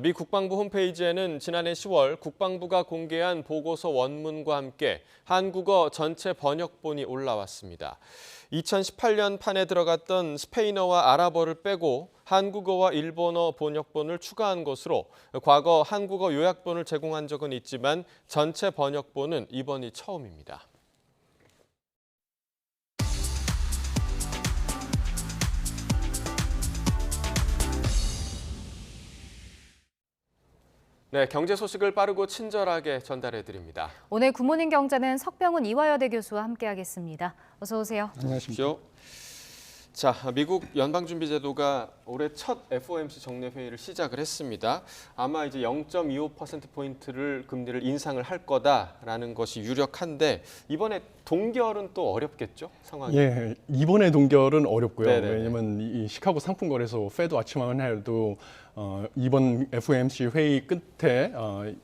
미 국방부 홈페이지에는 지난해 10월 국방부가 공개한 보고서 원문과 함께 한국어 전체 번역본이 올라왔습니다. 2018년 판에 들어갔던 스페인어와 아랍어를 빼고 한국어와 일본어 번역본을 추가한 것으로 과거 한국어 요약본을 제공한 적은 있지만 전체 번역본은 이번이 처음입니다. 네, 경제 소식을 빠르고 친절하게 전달해드립니다. 오늘 굿모닝 경제는 석병훈 이화여대 교수와 함께하겠습니다. 어서 오세요. 안녕하십니까. 자, 미국 연방준비제도가 올해 첫 FOMC 정례 회의를 시작을 했습니다. 아마 이제 0.25%포인트를 금리를 인상을 할 거다라는 것이 유력한데 이번에 동결은 또 어렵겠죠, 상황이? 예, 이번에 동결은 어렵고요. 네네네. 왜냐하면 이 시카고 상품거래소 페드 아침만 해도 이번 FOMC 회의 끝에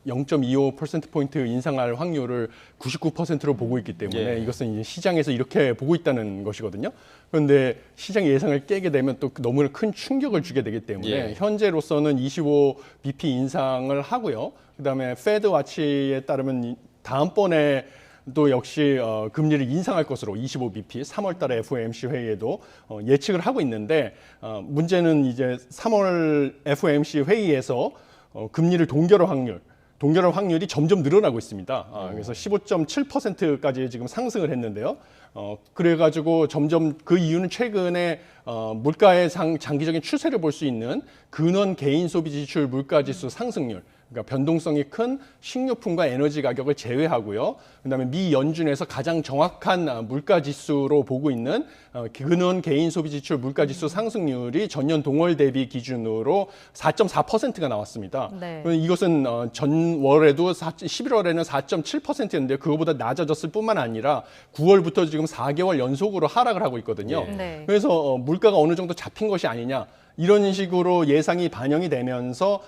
0.25%포인트 인상할 확률을 99%로 보고 있기 때문에 예. 이것은 이제 시장에서 이렇게 보고 있다는 것이거든요. 그런데 시장 예상을 깨게 되면 또 너무나 큰 충격을 주게 되기 때문에 예. 현재로서는 25bp 인상을 하고요. 그다음에 페드 와치에 따르면 다음번에 또 역시 금리를 인상할 것으로 25bp 3월 달에 FOMC 회의에도 예측을 하고 있는데 문제는 이제 3월 FOMC 회의에서 금리를 동결할 확률이 점점 늘어나고 있습니다. 그래서 15.7%까지 지금 상승을 했는데요. 그래가지고 점점 그 이유는 최근에 물가의 장기적인 추세를 볼 수 있는 근원 개인 소비 지출 물가지수 상승률, 그러니까 변동성이 큰 식료품과 에너지 가격을 제외하고요. 그다음에 미 연준에서 가장 정확한 물가 지수로 보고 있는 근원 개인 소비 지출 물가 지수 상승률이 전년 동월 대비 기준으로 4.4%가 나왔습니다. 네. 이것은 전월에도 11월에는 4.7%였는데 그거보다 낮아졌을 뿐만 아니라 9월부터 지금 4개월 연속으로 하락을 하고 있거든요. 네. 그래서 물가가 어느 정도 잡힌 것이 아니냐. 이런 식으로 예상이 반영이 되면서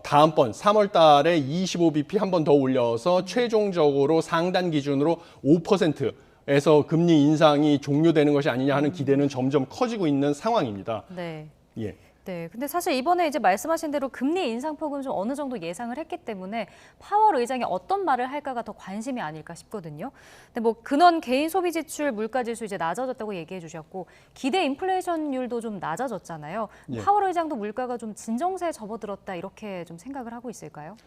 다음번 3월 달에 25bp 한 번 더 올려서 최종적으로 상단 기준으로 5%에서 금리 인상이 종료되는 것이 아니냐 하는 기대는 점점 커지고 있는 상황입니다. 네. 예. 네, 근데 사실 이번에 이제 말씀하신 대로 금리 인상폭은 좀 어느 정도 예상을 했기 때문에 파월 의장이 어떤 말을 할까가 더 관심이 아닐까 싶거든요. 근데 뭐 근원 개인 소비 지출 물가 지수 이제 낮아졌다고 얘기해 주셨고 기대 인플레이션율도 좀 낮아졌잖아요. 예. 파월 의장도 물가가 좀 진정세에 접어들었다 이렇게 좀 생각을 하고 있을까요?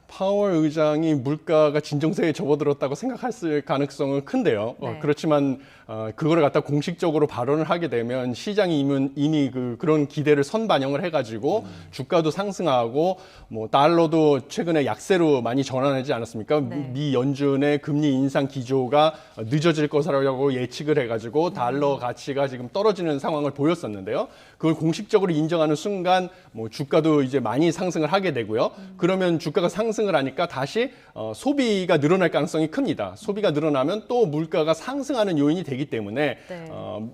파월 의장이 물가가 진정세에 접어들었다고 생각할 가능성은 큰데요. 네. 그렇지만 그거를 갖다 공식적으로 발언을 하게 되면 시장이 이미 그런 기대를 선반영을 해가지고 주가도 상승하고 뭐 달러도 최근에 약세로 많이 전환하지 않았습니까? 네. 미 연준의 금리 인상 기조가 늦어질 것이라고 예측을 해가지고 달러 가치가 지금 떨어지는 상황을 보였었는데요. 그걸 공식적으로 인정하는 순간 뭐 주가도 이제 많이 상승을 하게 되고요. 그러면 주가가 상승 상승을 하니까 다시 소비가 늘어날 가능성이 큽니다. 소비가 늘어나면 또 물가가 상승하는 요인이 되기 때문에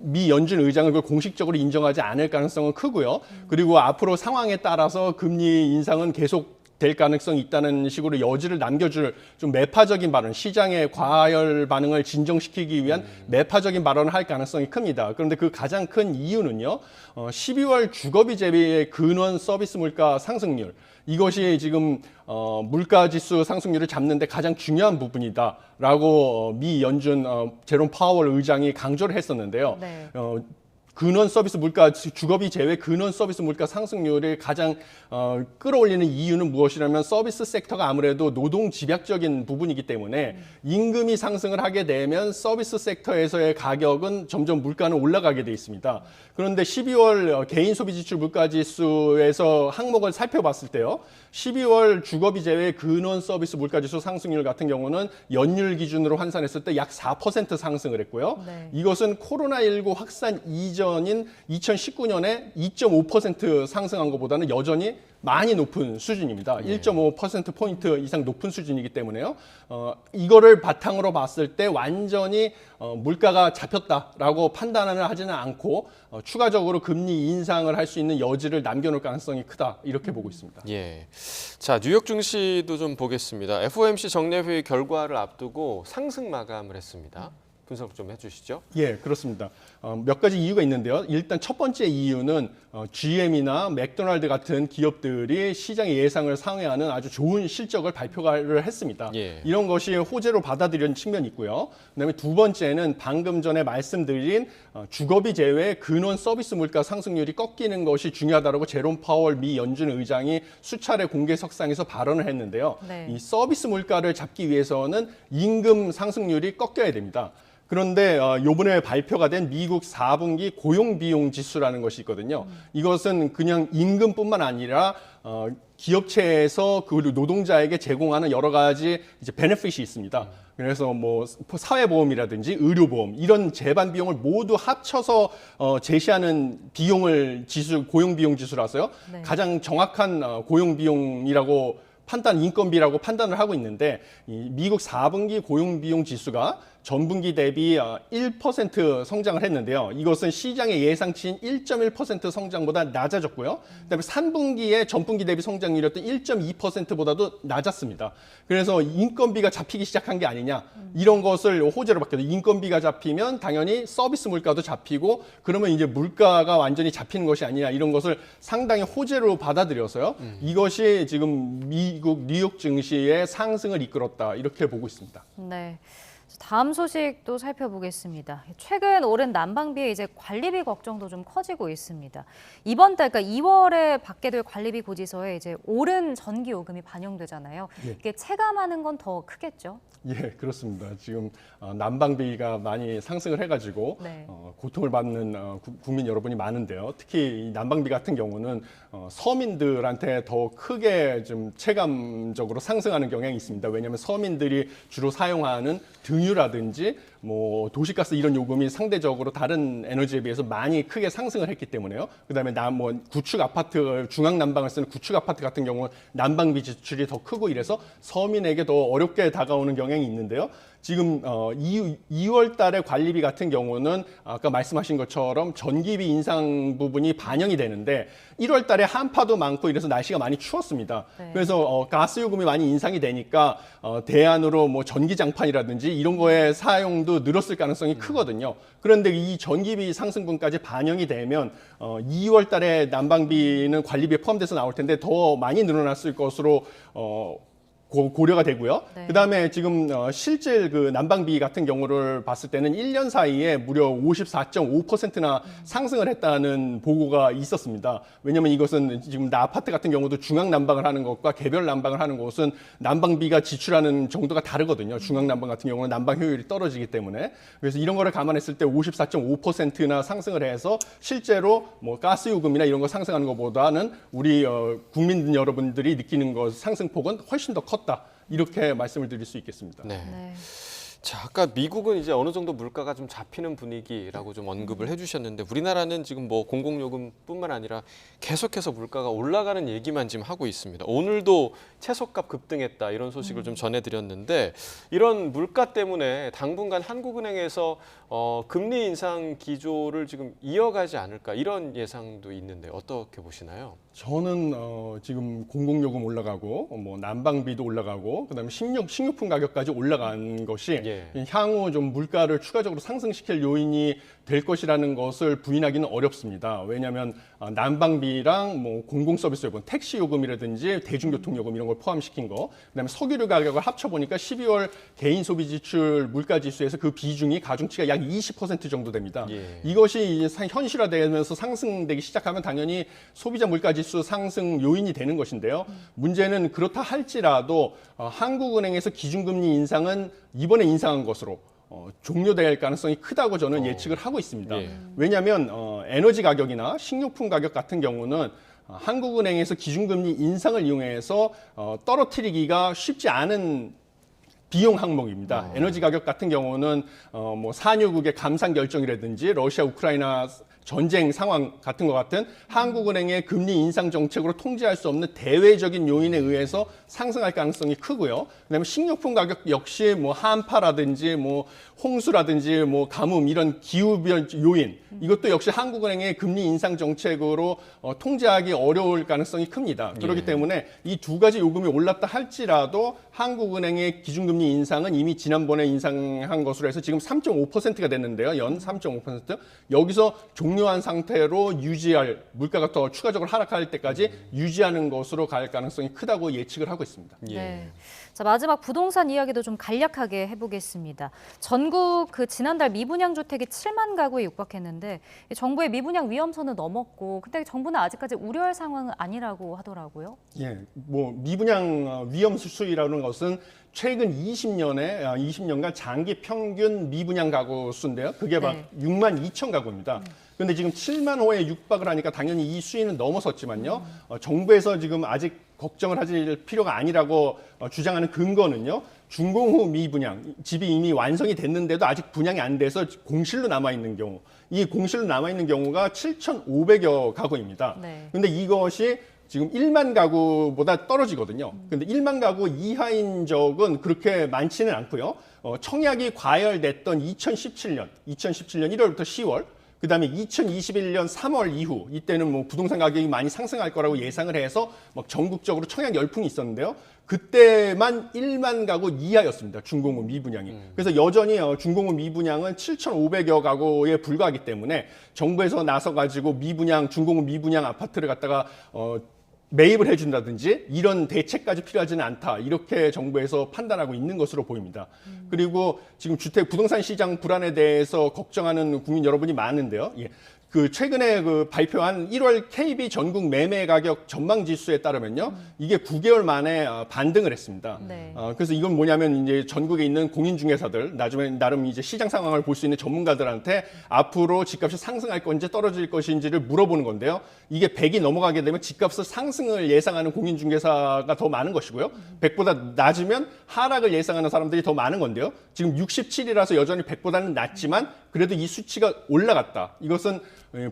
미 연준 의장은 그걸 공식적으로 인정하지 않을 가능성은 크고요. 그리고 앞으로 상황에 따라서 금리 인상은 계속 될 가능성이 있다는 식으로 여지를 남겨줄 좀 매파적인 발언, 시장의 과열 반응을 진정시키기 위한 매파적인 발언을 할 가능성이 큽니다. 그런데 그 가장 큰 이유는요, 12월 주거비 제외의 근원 서비스 물가 상승률, 이것이 지금 물가지수 상승률을 잡는데 가장 중요한 부분이다라고 미 연준 제롬 파월 의장이 강조를 했었는데요. 네. 근원 서비스 물가, 주거비 제외 근원 서비스 물가 상승률을 가장 끌어올리는 이유는 무엇이냐면 서비스 섹터가 아무래도 노동 집약적인 부분이기 때문에 임금이 상승을 하게 되면 서비스 섹터에서의 가격은 점점 물가는 올라가게 돼 있습니다. 그런데 12월 개인 소비 지출 물가 지수에서 항목을 살펴봤을 때요. 12월 주거비 제외 근원 서비스 물가 지수 상승률 같은 경우는 연율 기준으로 환산했을 때 약 4% 상승을 했고요. 네. 이것은 코로나19 확산 이전인 2019년에 2.5% 상승한 것보다는 여전히 많이 높은 수준입니다. 1.5%포인트 이상 높은 수준이기 때문에요. 이거를 바탕으로 봤을 때 완전히 물가가 잡혔다라고 판단을 하지는 않고 추가적으로 금리 인상을 할 수 있는 여지를 남겨놓을 가능성이 크다 이렇게 보고 있습니다. 예. 자, 뉴욕 증시도 좀 보겠습니다. FOMC 정례회의 결과를 앞두고 상승 마감을 했습니다. 분석 좀 해주시죠. 예, 그렇습니다. 몇 가지 이유가 있는데요. 일단 첫 번째 이유는 GM이나 맥도날드 같은 기업들이 시장의 예상을 상회하는 아주 좋은 실적을 발표를 했습니다. 예. 이런 것이 호재로 받아들여진 측면이 있고요. 그다음에 두 번째는 방금 전에 말씀드린 주거비 제외 근원 서비스 물가 상승률이 꺾이는 것이 중요하다고 제롬 파월 미 연준 의장이 수차례 공개석상에서 발언을 했는데요. 네. 이 서비스 물가를 잡기 위해서는 임금 상승률이 꺾여야 됩니다. 그런데 요번에 발표가 된 미국 4분기 고용비용 지수라는 것이 있거든요. 이것은 그냥 임금뿐만 아니라 기업체에서 그 노동자에게 제공하는 여러 가지 이제 베네핏이 있습니다. 그래서 뭐 사회보험이라든지 의료보험 이런 재반 비용을 모두 합쳐서 제시하는 비용을 고용비용 지수라서요. 네. 가장 정확한 고용비용이라고 인건비라고 판단을 하고 있는데 이 미국 4분기 고용비용 지수가 전분기 대비 1% 성장을 했는데요. 이것은 시장의 예상치인 1.1% 성장보다 낮아졌고요. 그다음에 3분기에 전분기 대비 성장률이었던 1.2%보다도 낮았습니다. 그래서 인건비가 잡히기 시작한 게 아니냐 이런 것을 호재로 받게 돼요. 인건비가 잡히면 당연히 서비스 물가도 잡히고 그러면 이제 물가가 완전히 잡히는 것이 아니냐 이런 것을 상당히 호재로 받아들여서요. 이것이 지금 미국 뉴욕 증시의 상승을 이끌었다 이렇게 보고 있습니다. 네. 다음 소식도 살펴보겠습니다. 최근 오른 난방비의 이제 관리비 걱정도 좀 커지고 있습니다. 이번 달, 그러니까 2월에 받게 될 관리비 고지서에 이제 오른 전기 요금이 반영되잖아요. 예. 이게 체감하는 건 더 크겠죠? 예, 그렇습니다. 지금 난방비가 많이 상승을 해가지고 네. 고통을 받는 국민 여러분이 많은데요. 특히 이 난방비 같은 경우는 서민들한테 더 크게 좀 체감적으로 상승하는 경향이 있습니다. 왜냐하면 서민들이 주로 사용하는 등유라든지 뭐 도시가스 이런 요금이 상대적으로 다른 에너지에 비해서 많이 크게 상승을 했기 때문에요. 그다음에 구축 아파트 중앙 난방을 쓰는 구축 아파트 같은 경우는 난방비 지출이 더 크고 이래서 서민에게 더 어렵게 다가오는 경향이 있는데요. 지금 2월 달에 관리비 같은 경우는 아까 말씀하신 것처럼 전기비 인상 부분이 반영이 되는데 1월 달에 한파도 많고 이래서 날씨가 많이 추웠습니다. 네. 그래서 가스 요금이 많이 인상이 되니까 대안으로 뭐 전기장판이라든지 이런 거에 사용도 늘었을 가능성이 크거든요. 그런데 이 전기비 상승분까지 반영이 되면 2월 달에 난방비는 관리비에 포함돼서 나올 텐데 더 많이 늘어났을 것으로 고려가 되고요. 네. 그다음에 지금 실제 그 난방비 같은 경우를 봤을 때는 1년 사이에 무려 54.5%나 상승을 했다는 보고가 있었습니다. 왜냐하면 이것은 지금 아파트 같은 경우도 중앙 난방을 하는 것과 개별 난방을 하는 곳은 난방비가 지출하는 정도가 다르거든요. 중앙 난방 같은 경우는 난방 효율이 떨어지기 때문에. 그래서 이런 거를 감안했을 때 54.5%나 상승을 해서 실제로 뭐 가스 요금이나 이런 거 상승하는 것보다는 우리 국민 여러분들이 느끼는 것 상승폭은 훨씬 더 컸다. 이렇게 말씀을 드릴 수 있겠습니다. 네. 네. 자, 아까 미국은 이제 어느 정도 물가가 좀 잡히는 분위기라고 좀 언급을 해주셨는데 우리나라는 지금 뭐 공공요금뿐만 아니라 계속해서 물가가 올라가는 얘기만 지금 하고 있습니다. 오늘도 채소값 급등했다 이런 소식을 좀 전해드렸는데 이런 물가 때문에 당분간 한국은행에서 금리 인상 기조를 지금 이어가지 않을까 이런 예상도 있는데 어떻게 보시나요? 저는 지금 공공요금 올라가고 뭐 난방비도 올라가고 그다음에 식료품 가격까지 올라간 것이 향후 좀 물가를 추가적으로 상승시킬 요인이 될 것이라는 것을 부인하기는 어렵습니다. 왜냐하면 난방비랑 뭐 공공서비스 요금, 택시 요금이라든지 대중교통 요금 이런 걸 포함시킨 거, 그다음에 석유류 가격을 합쳐보니까 12월 개인 소비 지출 물가 지수에서 그 비중이 가중치가 약 20% 정도 됩니다. 이것이 이제 현실화되면서 상승되기 시작하면 당연히 소비자 물가 지수 상승 요인이 되는 것인데요. 문제는 그렇다 할지라도 한국은행에서 기준금리 인상은 이번에 인상한 것으로 종료될 가능성이 크다고 저는 예측을 하고 있습니다. 왜냐하면 에너지 가격이나 식료품 가격 같은 경우는 한국은행에서 기준금리 인상을 이용해서 떨어뜨리기가 쉽지 않은 비용 항목입니다. 에너지 가격 같은 경우는 뭐 산유국의 감산 결정이라든지 러시아 우크라이나 전쟁 상황 같은 것 같은 한국은행의 금리 인상 정책으로 통제할 수 없는 대외적인 요인에 의해서 상승할 가능성이 크고요. 그다음에 식료품 가격 역시 뭐 한파라든지 뭐 홍수라든지 뭐 가뭄 이런 기후변 요인 이것도 역시 한국은행의 금리 인상 정책으로 통제하기 어려울 가능성이 큽니다. 그렇기 때문에 이 두 가지 요금이 올랐다 할지라도 한국은행의 기준금리 인상은 이미 지난번에 인상한 것으로 해서 지금 3.5%가 됐는데요. 연 3.5%. 여기서 종료한 상태로 유지할 물가가 더 추가적으로 하락할 때까지 유지하는 것으로 갈 가능성이 크다고 예측을 하고 있습니다. 네. 자, 마지막 부동산 이야기도 좀 간략하게 해보겠습니다. 전국 지난달 미분양 주택이 7만 가구에 육박했는데 정부의 미분양 위험선은 넘었고 근데 정부는 아직까지 우려할 상황은 아니라고 하더라고요. 뭐 미분양 위험 수위라는 것은 최근 20년간 장기 평균 미분양 가구 수인데요. 그게 막 6만 2천 가구입니다. 그런데 지금 7만 호에 육박을 하니까 당연히 이 수위는 넘어섰지만요. 정부에서 지금 아직 걱정을 하실 필요가 아니라고 주장하는 근거는요. 준공후 미분양, 집이 이미 완성이 됐는데도 아직 분양이 안 돼서 공실로 남아있는 경우. 이 공실로 남아있는 경우가 7,500여 가구입니다. 그런데 이것이 지금 1만 가구보다 떨어지거든요. 근데 1만 가구 이하인 적은 그렇게 많지는 않고요. 청약이 과열됐던 2017년 1월부터 10월, 그다음에 2021년 3월 이후 이때는 뭐 부동산 가격이 많이 상승할 거라고 예상을 해서 막 전국적으로 청약 열풍이 있었는데요. 그때만 1만 가구 이하였습니다. 준공후 미분양이. 그래서 여전히 준공후 미분양은 7,500여 가구에 불과하기 때문에 정부에서 나서가지고 준공후 미분양 아파트를 갖다가 매입을 해준다든지 이런 대책까지 필요하지는 않다. 이렇게 정부에서 판단하고 있는 것으로 보입니다. 그리고 지금 부동산 시장 불안에 대해서 걱정하는 국민 여러분이 많은데요. 최근에 발표한 1월 KB 전국 매매 가격 전망 지수에 따르면요. 이게 9개월 만에 반등을 했습니다. 그래서 이건 뭐냐면 이제 전국에 있는 공인중개사들, 나름 이제 시장 상황을 볼 수 있는 전문가들한테 앞으로 집값이 상승할 건지 떨어질 것인지를 물어보는 건데요. 이게 100이 넘어가게 되면 집값을 상승을 예상하는 공인중개사가 더 많은 것이고요. 100보다 낮으면 하락을 예상하는 사람들이 더 많은 건데요. 지금 67이라서 여전히 100보다는 낮지만 그래도 이 수치가 올라갔다. 이것은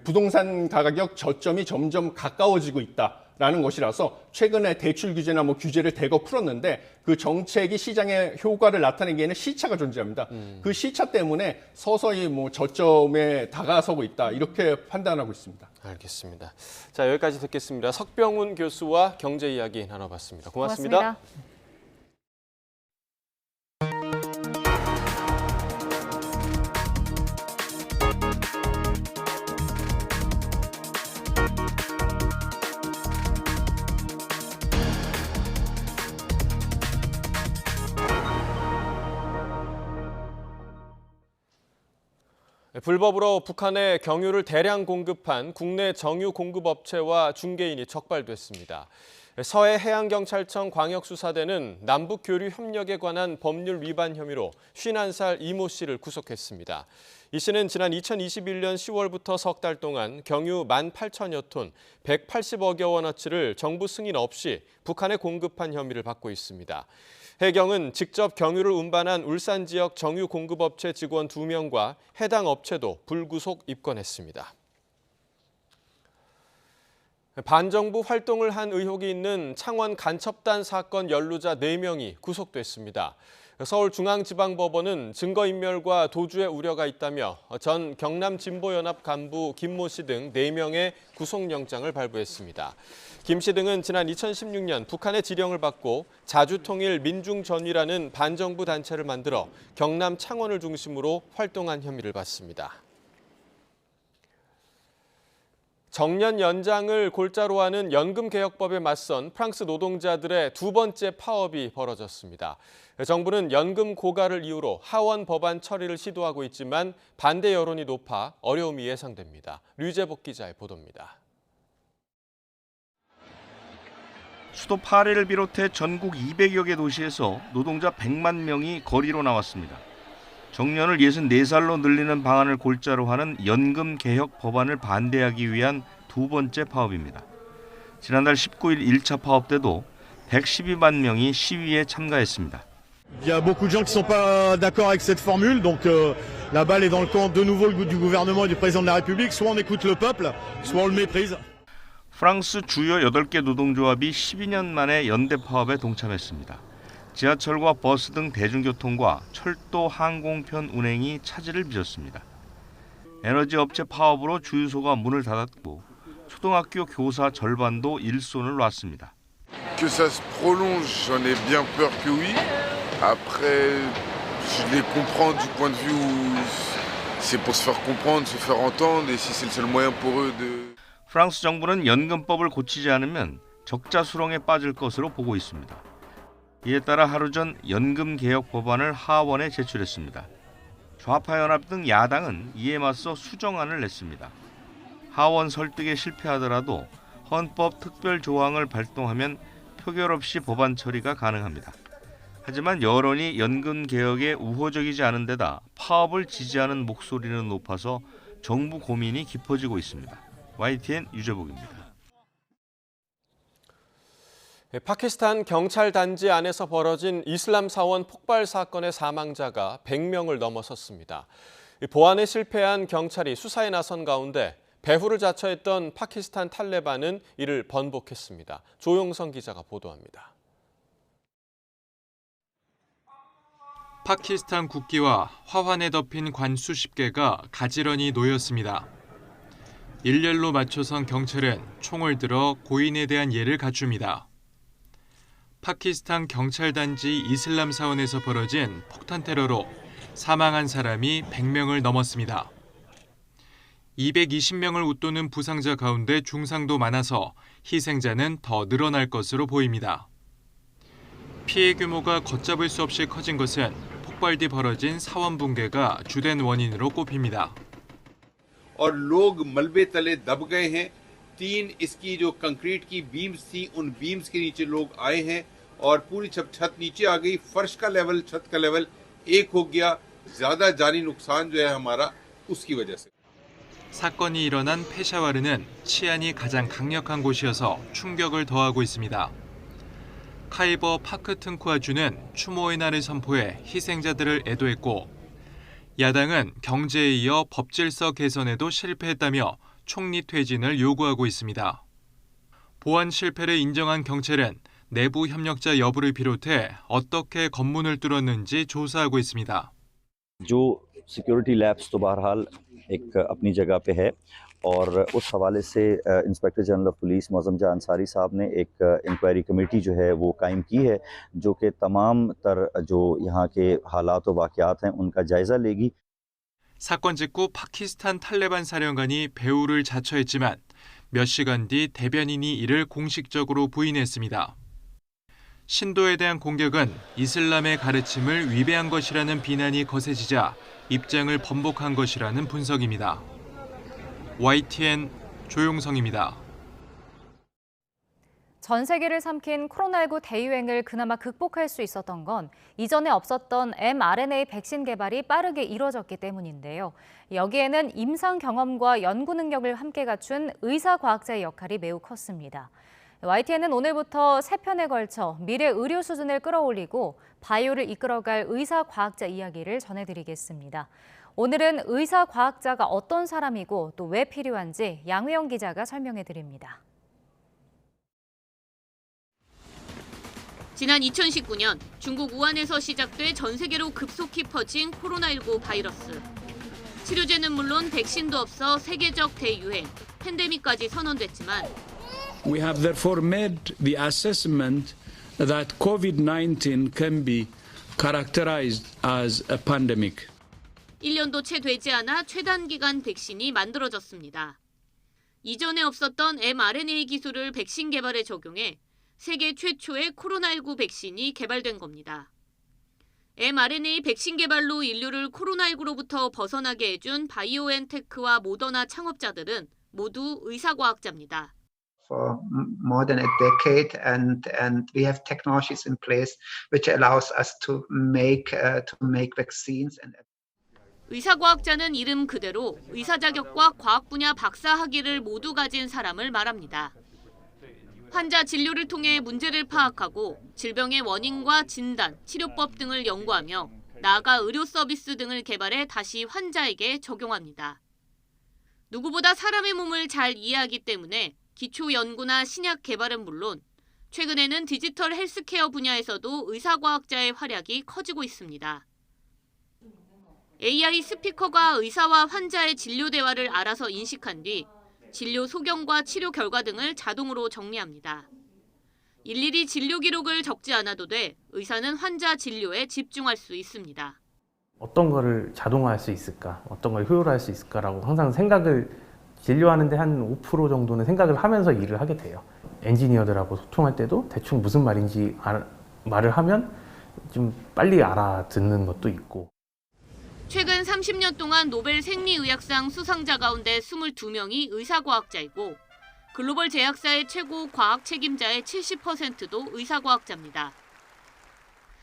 부동산 가격 저점이 점점 가까워지고 있다라는 것이라서 최근에 대출 규제나 규제를 대거 풀었는데 그 정책이 시장에 효과를 나타내기에는 시차가 존재합니다. 그 시차 때문에 서서히 저점에 다가서고 있다. 이렇게 판단하고 있습니다. 알겠습니다. 자, 여기까지 듣겠습니다. 석병훈 교수와 경제 이야기 나눠봤습니다. 고맙습니다. 불법으로 북한에 경유를 대량 공급한 국내 정유 공급업체와 중개인이 적발됐습니다. 서해해양경찰청 광역수사대는 남북교류 협력에 관한 법률 위반 혐의로 51살 이모 씨를 구속했습니다. 이 씨는 지난 2021년 10월부터 석 달 동안 경유 18,000여 톤, 180억여 원어치를 정부 승인 없이 북한에 공급한 혐의를 받고 있습니다. 해경은 직접 경유를 운반한 울산 지역 정유 공급업체 직원 2명과 해당 업체도 불구속 입건했습니다. 반정부 활동을 한 의혹이 있는 창원 간첩단 사건 연루자 4명이 구속됐습니다. 서울중앙지방법원은 증거인멸과 도주의 우려가 있다며 전 경남진보연합 간부 김모 씨 등 4명의 구속영장을 발부했습니다. 김 씨 등은 지난 2016년 북한의 지령을 받고 자주통일민중전위라는 반정부 단체를 만들어 경남 창원을 중심으로 활동한 혐의를 받습니다. 정년 연장을 골자로 하는 연금개혁법에 맞선 프랑스 노동자들의 두 번째 파업이 벌어졌습니다. 정부는 연금 고갈을 이유로 하원 법안 처리를 시도하고 있지만 반대 여론이 높아 어려움이 예상됩니다. 류재복 기자의 보도입니다. 수도 파리를 비롯해 전국 200여 개 도시에서 노동자 100만 명이 거리로 나왔습니다. 정년을 64살로 늘리는 방안을 골자로 하는 연금 개혁 법안을 반대하기 위한 두 번째 파업입니다. 지난달 19일 1차 파업 때도 112만 명이 시위에 참가했습니다. Il y a beaucoup de gens qui ne sont pas d'accord avec cette formule, donc la balle est dans le camp de nouveau du gouvernement et du président de la République. Soit on écoute le peuple, soit on le méprise. 프랑스 주요 8개 노동조합이 12년 만에 연대 파업에 동참했습니다. 지하철과 버스 등 대중교통과 철도, 항공편 운행이 차질을 빚었습니다. 에너지 업체 파업으로 주유소가 문을 닫았고 초등학교 교사 절반도 일손을 놨습니다. Que ça se prolonge, j'en ai bien peur que oui. Après, je les comprends du point de vue où c'est pour se faire comprendre, se faire entendre, et si c'est le seul moyen pour eux de... 프랑스 정부는 연금법을 고치지 않으면 적자 수렁에 빠질 것으로 보고 있습니다. 이에 따라 하루 전 연금 개혁 법안을 하원에 제출했습니다. 좌파 연합 등 야당은 이에 맞서 수정안을 냈습니다. 하원 설득에 실패하더라도 헌법 특별 조항을 발동하면 표결 없이 법안 처리가 가능합니다. 하지만 여론이 연금 개혁에 우호적이지 않은 데다 파업을 지지하는 목소리는 높아서 정부 고민이 깊어지고 있습니다. YTN 유재복입니다. 파키스탄 경찰 단지 안에서 벌어진 이슬람 사원 폭발 사건의 사망자가 100명을 넘어섰습니다. 보안에 실패한 경찰이 수사에 나선 가운데 배후를 자처했던 파키스탄 탈레반은 이를 번복했습니다. 조용성 기자가 보도합니다. 파키스탄 국기와 화환에 덮인 관 수십 개가 가지런히 놓였습니다. 일렬로 맞춰선 경찰은 총을 들어 고인에 대한 예를 갖춥니다. 파키스탄 경찰단지 이슬람 사원에서 벌어진 폭탄 테러로 사망한 사람이 100명을 넘었습니다. 220명을 웃도는 부상자 가운데 중상도 많아서 희생자는 더 늘어날 것으로 보입니다. 피해 규모가 걷잡을 수 없이 커진 것은 폭발 뒤 벌어진 사원 붕괴가 주된 원인으로 꼽힙니다. और लोग मलबे तले दब गए हैं। 3 इसकी जो कंक्रीट की बीम्स थी उन बीम्स के नीचे लोग आए हैं और पूरी छत नीचे आ गई। फर्श का लेवल, छत का लेवल एक हो गया। ज्यादा जानी नुकसान जो है हमारा उसकी वजह से। 사건이 일어난 페샤와르는 치안이 가장 강력한 곳이어서 충격을 더하고 있습니다. 카이버 파크튼쿠아주는 추모의 날을 선포해 희생자들을 애도했고 야당은 경제에 이어 법질서 개선에도 실패했다며 총리 퇴진을 요구하고 있습니다. 보안 실패를 인정한 경찰은 내부 협력자 여부를 비롯해 어떻게 검문을 뚫었는지 조사하고 있습니다. जो सिक्योरिटी लैब्स तो बहरहाल एक अपनी जगह पे है और उस हवाले से inspector general of police Mauzam जहां अंसारी साहब ने एक इंक्वायरी कमेटी जो है वो कायम की है जो कि तमाम तर जो यहाँ के हालात व वाक़यात हैं उनका जायज़ा लेगी. 사건 직후 파키스탄 탈레반 사령관이 배후를 자처했지만 몇 시간 뒤 대변인이 이를 공식적으로 부인했습니다. 신도에 대한 공격은 이슬람의 가르침을 위배한 것이라는 비난이 거세지자 입장을 번복한 것이라는 분석입니다. YTN 조용성입니다. 전 세계를 삼킨 코로나19 대유행을 그나마 극복할 수 있었던 건 이전에 없었던 mRNA 백신 개발이 빠르게 이뤄졌기 때문인데요. 여기에는 임상 경험과 연구 능력을 함께 갖춘 의사 과학자의 역할이 매우 컸습니다. YTN은 오늘부터 3편에 걸쳐 미래 의료 수준을 끌어올리고 바이오를 이끌어갈 의사과학자 이야기를 전해드리겠습니다. 오늘은 의사과학자가 어떤 사람이고 또 왜 필요한지 양우영 기자가 설명해드립니다. 지난 2019년 중국 우한에서 시작돼 전 세계로 급속히 퍼진 코로나19 바이러스. 치료제는 물론 백신도 없어 세계적 대유행, 팬데믹까지 선언됐지만 We have therefore made the assessment that COVID-19 can be characterized as a pandemic. 1년도 채 되지 않아 최단기간 백신이 만들어졌습니다. 이전에 없었던 mRNA 기술을 백신 개발에 적용해 세계 최초의 코로나19 백신이 개발된 겁니다. mRNA 백신 개발로 인류를 코로나19로부터 벗어나게 해준 바이오엔테크와 모더나 창업자들은 모두 의사과학자입니다. For more than a decade, and we have technologies in place which allows us to make vaccines. 의사과학자는 이름 그대로 의사 자격과 과학 분야 박사 학위를 모두 가진 사람을 말합니다. 환자 진료를 통해 문제를 파악하고 질병의 원인과 진단, 치료법 등을 연구하며 나아가 의료 서비스 등을 개발해 다시 환자에게 적용합니다. 누구보다 사람의 몸을 잘 이해하기 때문에 기초 연구나 신약 개발은 물론 최근에는 디지털 헬스케어 분야에서도 의사과학자의 활약이 커지고 있습니다. AI 스피커가 의사와 환자의 진료 대화를 알아서 인식한 뒤 진료 소견과 치료 결과 등을 자동으로 정리합니다. 일일이 진료 기록을 적지 않아도 돼 의사는 환자 진료에 집중할 수 있습니다. 어떤 거를 자동화할 수 있을까, 어떤 걸 효율화할 수 있을까라고 항상 진료하는데 한 5% 정도는 생각을 하면서 일을 하게 돼요. 엔지니어들하고 소통할 때도 대충 무슨 말인지 말을 하면 좀 빨리 알아듣는 것도 있고. 최근 30년 동안 노벨 생리의학상 수상자 가운데 22명이 의사과학자이고 글로벌 제약사의 최고 과학 책임자의 70%도 의사과학자입니다.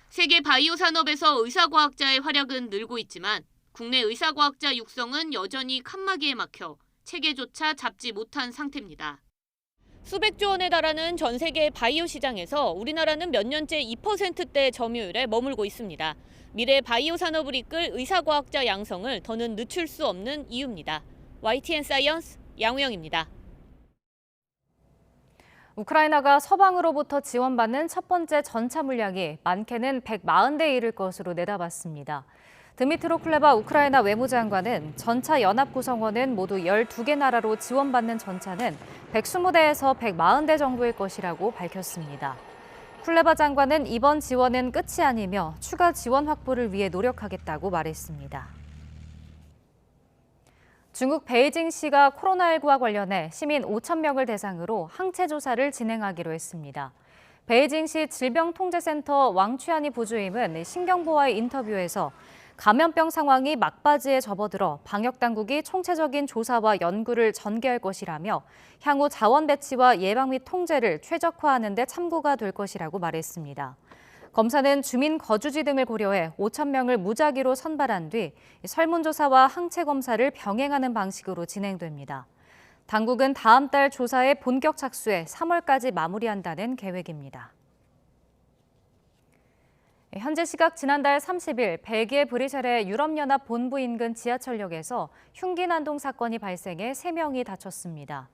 세계 바이오 산업에서 의사과학자의 활약은 늘고 있지만 국내 의사과학자 육성은 여전히 칸막이에 막혀 체계조차 잡지 못한 상태입니다. 수백조 원에 달하는 전 세계 바이오 시장에서 우리나라는 몇 년째 2%대 점유율에 머물고 있습니다. 미래 바이오 산업을 이끌 의사과학자 양성을 더는 늦출 수 없는 이유입니다. YTN 사이언스 양우영입니다. 우크라이나가 서방으로부터 지원받는 첫 번째 전차 물량이 많게는 140대에 이를 것으로 내다봤습니다. 드미트로 쿨레바 우크라이나 외무장관은 전차 연합 구성원은 모두 12개 나라로 지원받는 전차는 120대에서 140대 정도일 것이라고 밝혔습니다. 쿨레바 장관은 이번 지원은 끝이 아니며 추가 지원 확보를 위해 노력하겠다고 말했습니다. 중국 베이징시가 코로나19와 관련해 시민 5,000명을 대상으로 항체 조사를 진행하기로 했습니다. 베이징시 질병통제센터 왕취안이 부주임은 신경보와의 인터뷰에서 감염병 상황이 막바지에 접어들어 방역당국이 총체적인 조사와 연구를 전개할 것이라며 향후 자원 배치와 예방 및 통제를 최적화하는 데 참고가 될 것이라고 말했습니다. 검사는 주민 거주지 등을 고려해 5,000명을 무작위로 선발한 뒤 설문조사와 항체 검사를 병행하는 방식으로 진행됩니다. 당국은 다음 달 조사에 본격 착수해 3월까지 마무리한다는 계획입니다. 현재 시각 지난달 30일 벨기에 브뤼셀의 유럽연합 본부 인근 지하철역에서 흉기 난동 사건이 발생해 3명이 다쳤습니다.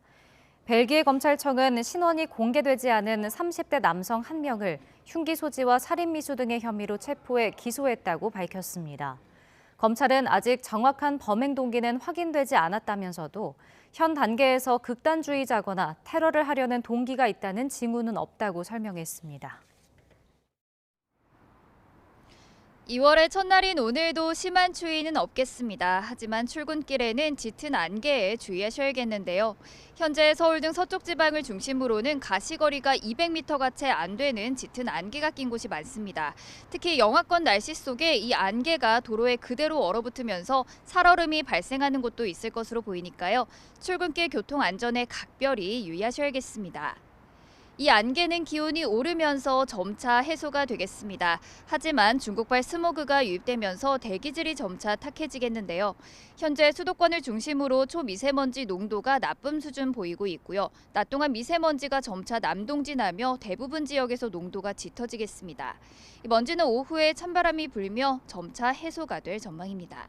벨기에 검찰청은 신원이 공개되지 않은 30대 남성 1명을 흉기 소지와 살인 미수 등의 혐의로 체포해 기소했다고 밝혔습니다. 검찰은 아직 정확한 범행 동기는 확인되지 않았다면서도 현 단계에서 극단주의자거나 테러를 하려는 동기가 있다는 징후는 없다고 설명했습니다. 2월의 첫날인 오늘도 심한 추위는 없겠습니다. 하지만 출근길에는 짙은 안개에 주의하셔야겠는데요. 현재 서울 등 서쪽 지방을 중심으로는 가시거리가 200m가 채 안 되는 짙은 안개가 낀 곳이 많습니다. 특히 영하권 날씨 속에 이 안개가 도로에 그대로 얼어붙으면서 살얼음이 발생하는 곳도 있을 것으로 보이니까요. 출근길 교통 안전에 각별히 유의하셔야겠습니다. 이 안개는 기온이 오르면서 점차 해소가 되겠습니다. 하지만 중국발 스모그가 유입되면서 대기질이 점차 탁해지겠는데요. 현재 수도권을 중심으로 초미세먼지 농도가 나쁨 수준 보이고 있고요. 낮 동안 미세먼지가 점차 남동진하며 대부분 지역에서 농도가 짙어지겠습니다. 이 먼지는 오후에 찬바람이 불며 점차 해소가 될 전망입니다.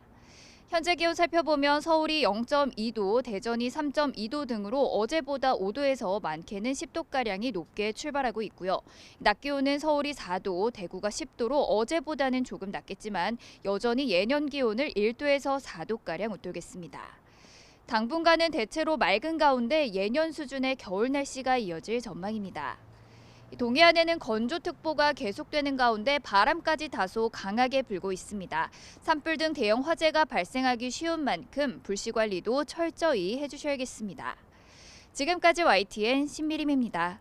현재 기온 살펴보면 서울이 0.2도, 대전이 3.2도 등으로 어제보다 5도에서 많게는 10도가량이 높게 출발하고 있고요. 낮 기온은 서울이 4도, 대구가 10도로 어제보다는 조금 낮겠지만 여전히 예년 기온을 1도에서 4도가량 웃돌겠습니다. 당분간은 대체로 맑은 가운데 예년 수준의 겨울 날씨가 이어질 전망입니다. 동해안에는 건조특보가 계속되는 가운데 바람까지 다소 강하게 불고 있습니다. 산불 등 대형 화재가 발생하기 쉬운 만큼 불씨 관리도 철저히 해주셔야겠습니다. 지금까지 YTN 신미림입니다.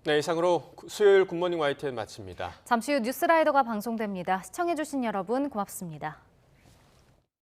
네, 이상으로 수요일 굿모닝 YTN 마칩니다. 잠시 후 뉴스라이더가 방송됩니다. 시청해주신 여러분 고맙습니다.